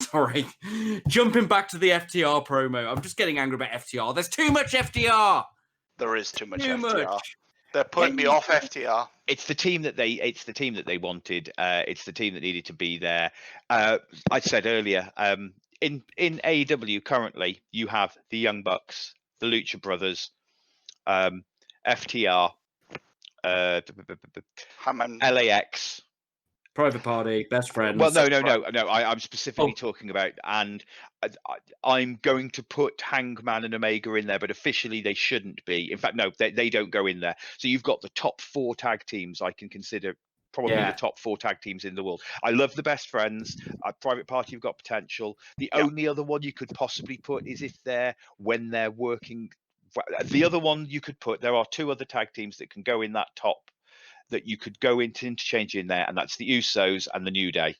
sorry, jumping back to the FTR promo. I'm just getting angry about FTR. There's too much FTR. There is too much Too FTR. much. They're putting me off FTR. It's the team that they wanted. It's the team that needed to be there. I said earlier, in AEW currently, you have the Young Bucks, the Lucha Brothers, FTR, LAX. Private Party, Best Friends. Well, no. I'm specifically talking about, and I'm going to put Hangman and Omega in there, but officially they shouldn't be. In fact, no, they don't go in there. So you've got the top 4 tag teams I can consider probably the top 4 tag teams in the world. I love the Best Friends. Private Party, you've got potential. The only other one you could possibly put is when they're working. The other one you could put, there are 2 other tag teams that can go in that top, that you could go into interchange in there, and that's the Usos and the New Day.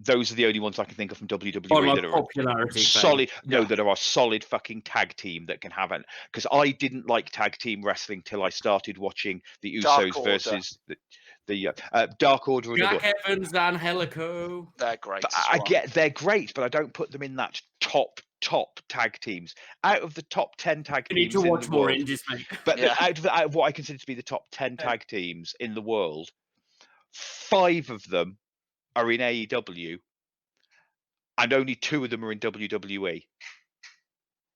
Those are the only ones I can think of from WWE that are popularity solid. No, that are a solid fucking tag team that can have it. Because I didn't like tag team wrestling till I started watching the Usos versus the Dark Order. Jack Evans and Angelico. They're great. They're great, but I don't put them in that top tag teams. Out of the top 10 tag teams, you need to watch more indies, mate. But out of what I consider to be the top 10 tag teams in the world, 5 of them are in AEW, and only 2 of them are in WWE.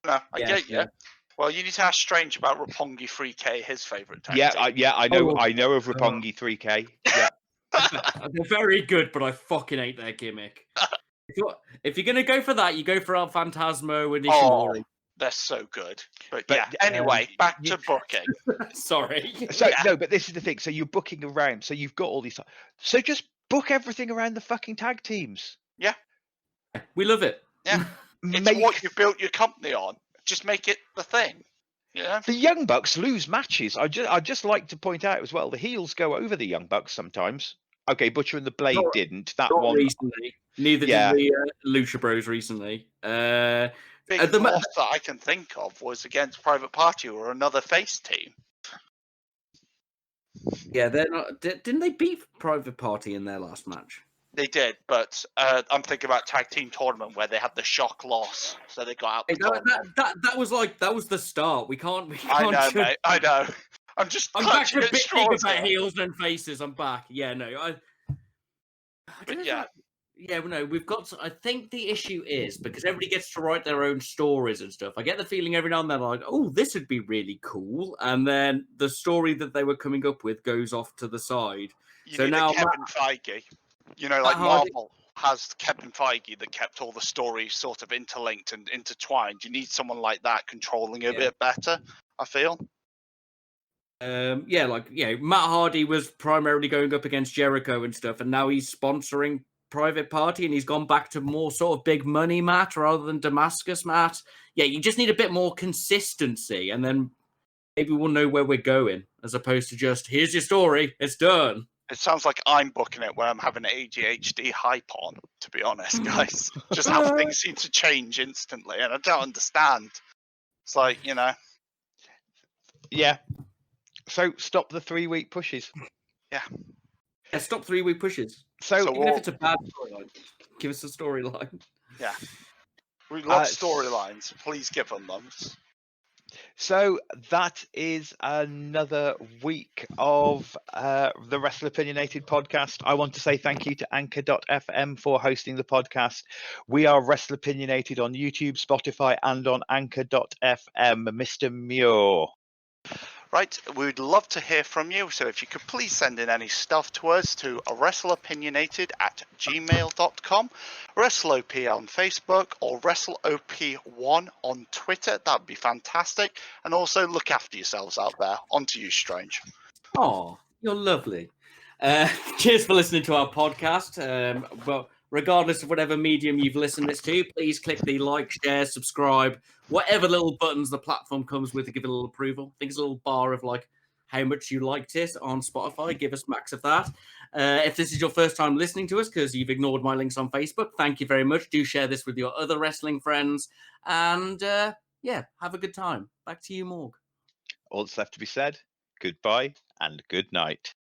No, I get you. Well, you need to ask Strange about Roppongi 3K, his favourite tag team. I know. I know of Roppongi 3K. Yeah, they're very good, but I fucking hate their gimmick. If you're gonna go for that, you go for El Phantasmo and Ishimori. Oh, they're so good. But anyway, back to booking. Sorry. No, but this is the thing. So you're booking around. So you've got all these. So just book everything around the fucking tag teams. Yeah, we love it. Yeah, it's what you built your company on. Just make it the thing. Yeah. The Young Bucks lose matches. I just like to point out as well, the heels go over the Young Bucks sometimes. Okay, Butcher and the Blade didn't. That one recently. Neither did the Lucha Bros recently. Big loss that I can think of was against Private Party or another face team. Yeah, they're not. Didn't they beat Private Party in their last match? They did, but I'm thinking about tag team tournament where they had the shock loss, so they got out. That was the start. We can't. I know, mate. I know. I'm back to bitching about heels and faces. I'm back. Yeah, no. We've got to, I think the issue is because everybody gets to write their own stories and stuff. I get the feeling every now and then, like, oh, this would be really cool. And then the story that they were coming up with goes off to the side. You need a Kevin Feige. You know, like Marvel has Kevin Feige that kept all the stories sort of interlinked and intertwined. You need someone like that controlling it a bit better, I feel. Matt Hardy was primarily going up against Jericho and stuff, and now he's sponsoring Private Party, and he's gone back to more sort of big money Matt rather than Damascus Matt. Yeah, you just need a bit more consistency, and then maybe we'll know where we're going, as opposed to just, here's your story, it's done. It sounds like I'm booking it when I'm having ADHD hype on, to be honest, guys. Just how things seem to change instantly, and I don't understand. It's like, you know. Yeah. So stop the 3-week pushes. Yeah. Yeah, stop 3-week pushes. So even if it's a bad storyline, give us a storyline. Yeah. We love storylines. Please give them those. So that is another week of the Wrestlopinionated podcast. I want to say thank you to Anchor.fm for hosting the podcast. We are Wrestlopinionated on YouTube, Spotify, and on Anchor.fm. Mr. Muir. Right, we'd love to hear from you, so if you could please send in any stuff to us to wrestleopinionated@gmail.com, WrestleOP on Facebook, or WrestleOP1 on Twitter. That'd be fantastic. And also, look after yourselves out there. On to you, Strange. Oh, you're lovely. Cheers for listening to our podcast. Well, regardless of whatever medium you've listened this to, please click the like, share, subscribe, whatever little buttons the platform comes with to give it a little approval. I think it's a little bar of like how much you liked it on Spotify. Give us max of that. If this is your first time listening to us because you've ignored my links on Facebook, thank you very much. Do share this with your other wrestling friends. And yeah, have a good time. Back to you, Morg. All that's left to be said, goodbye and good night.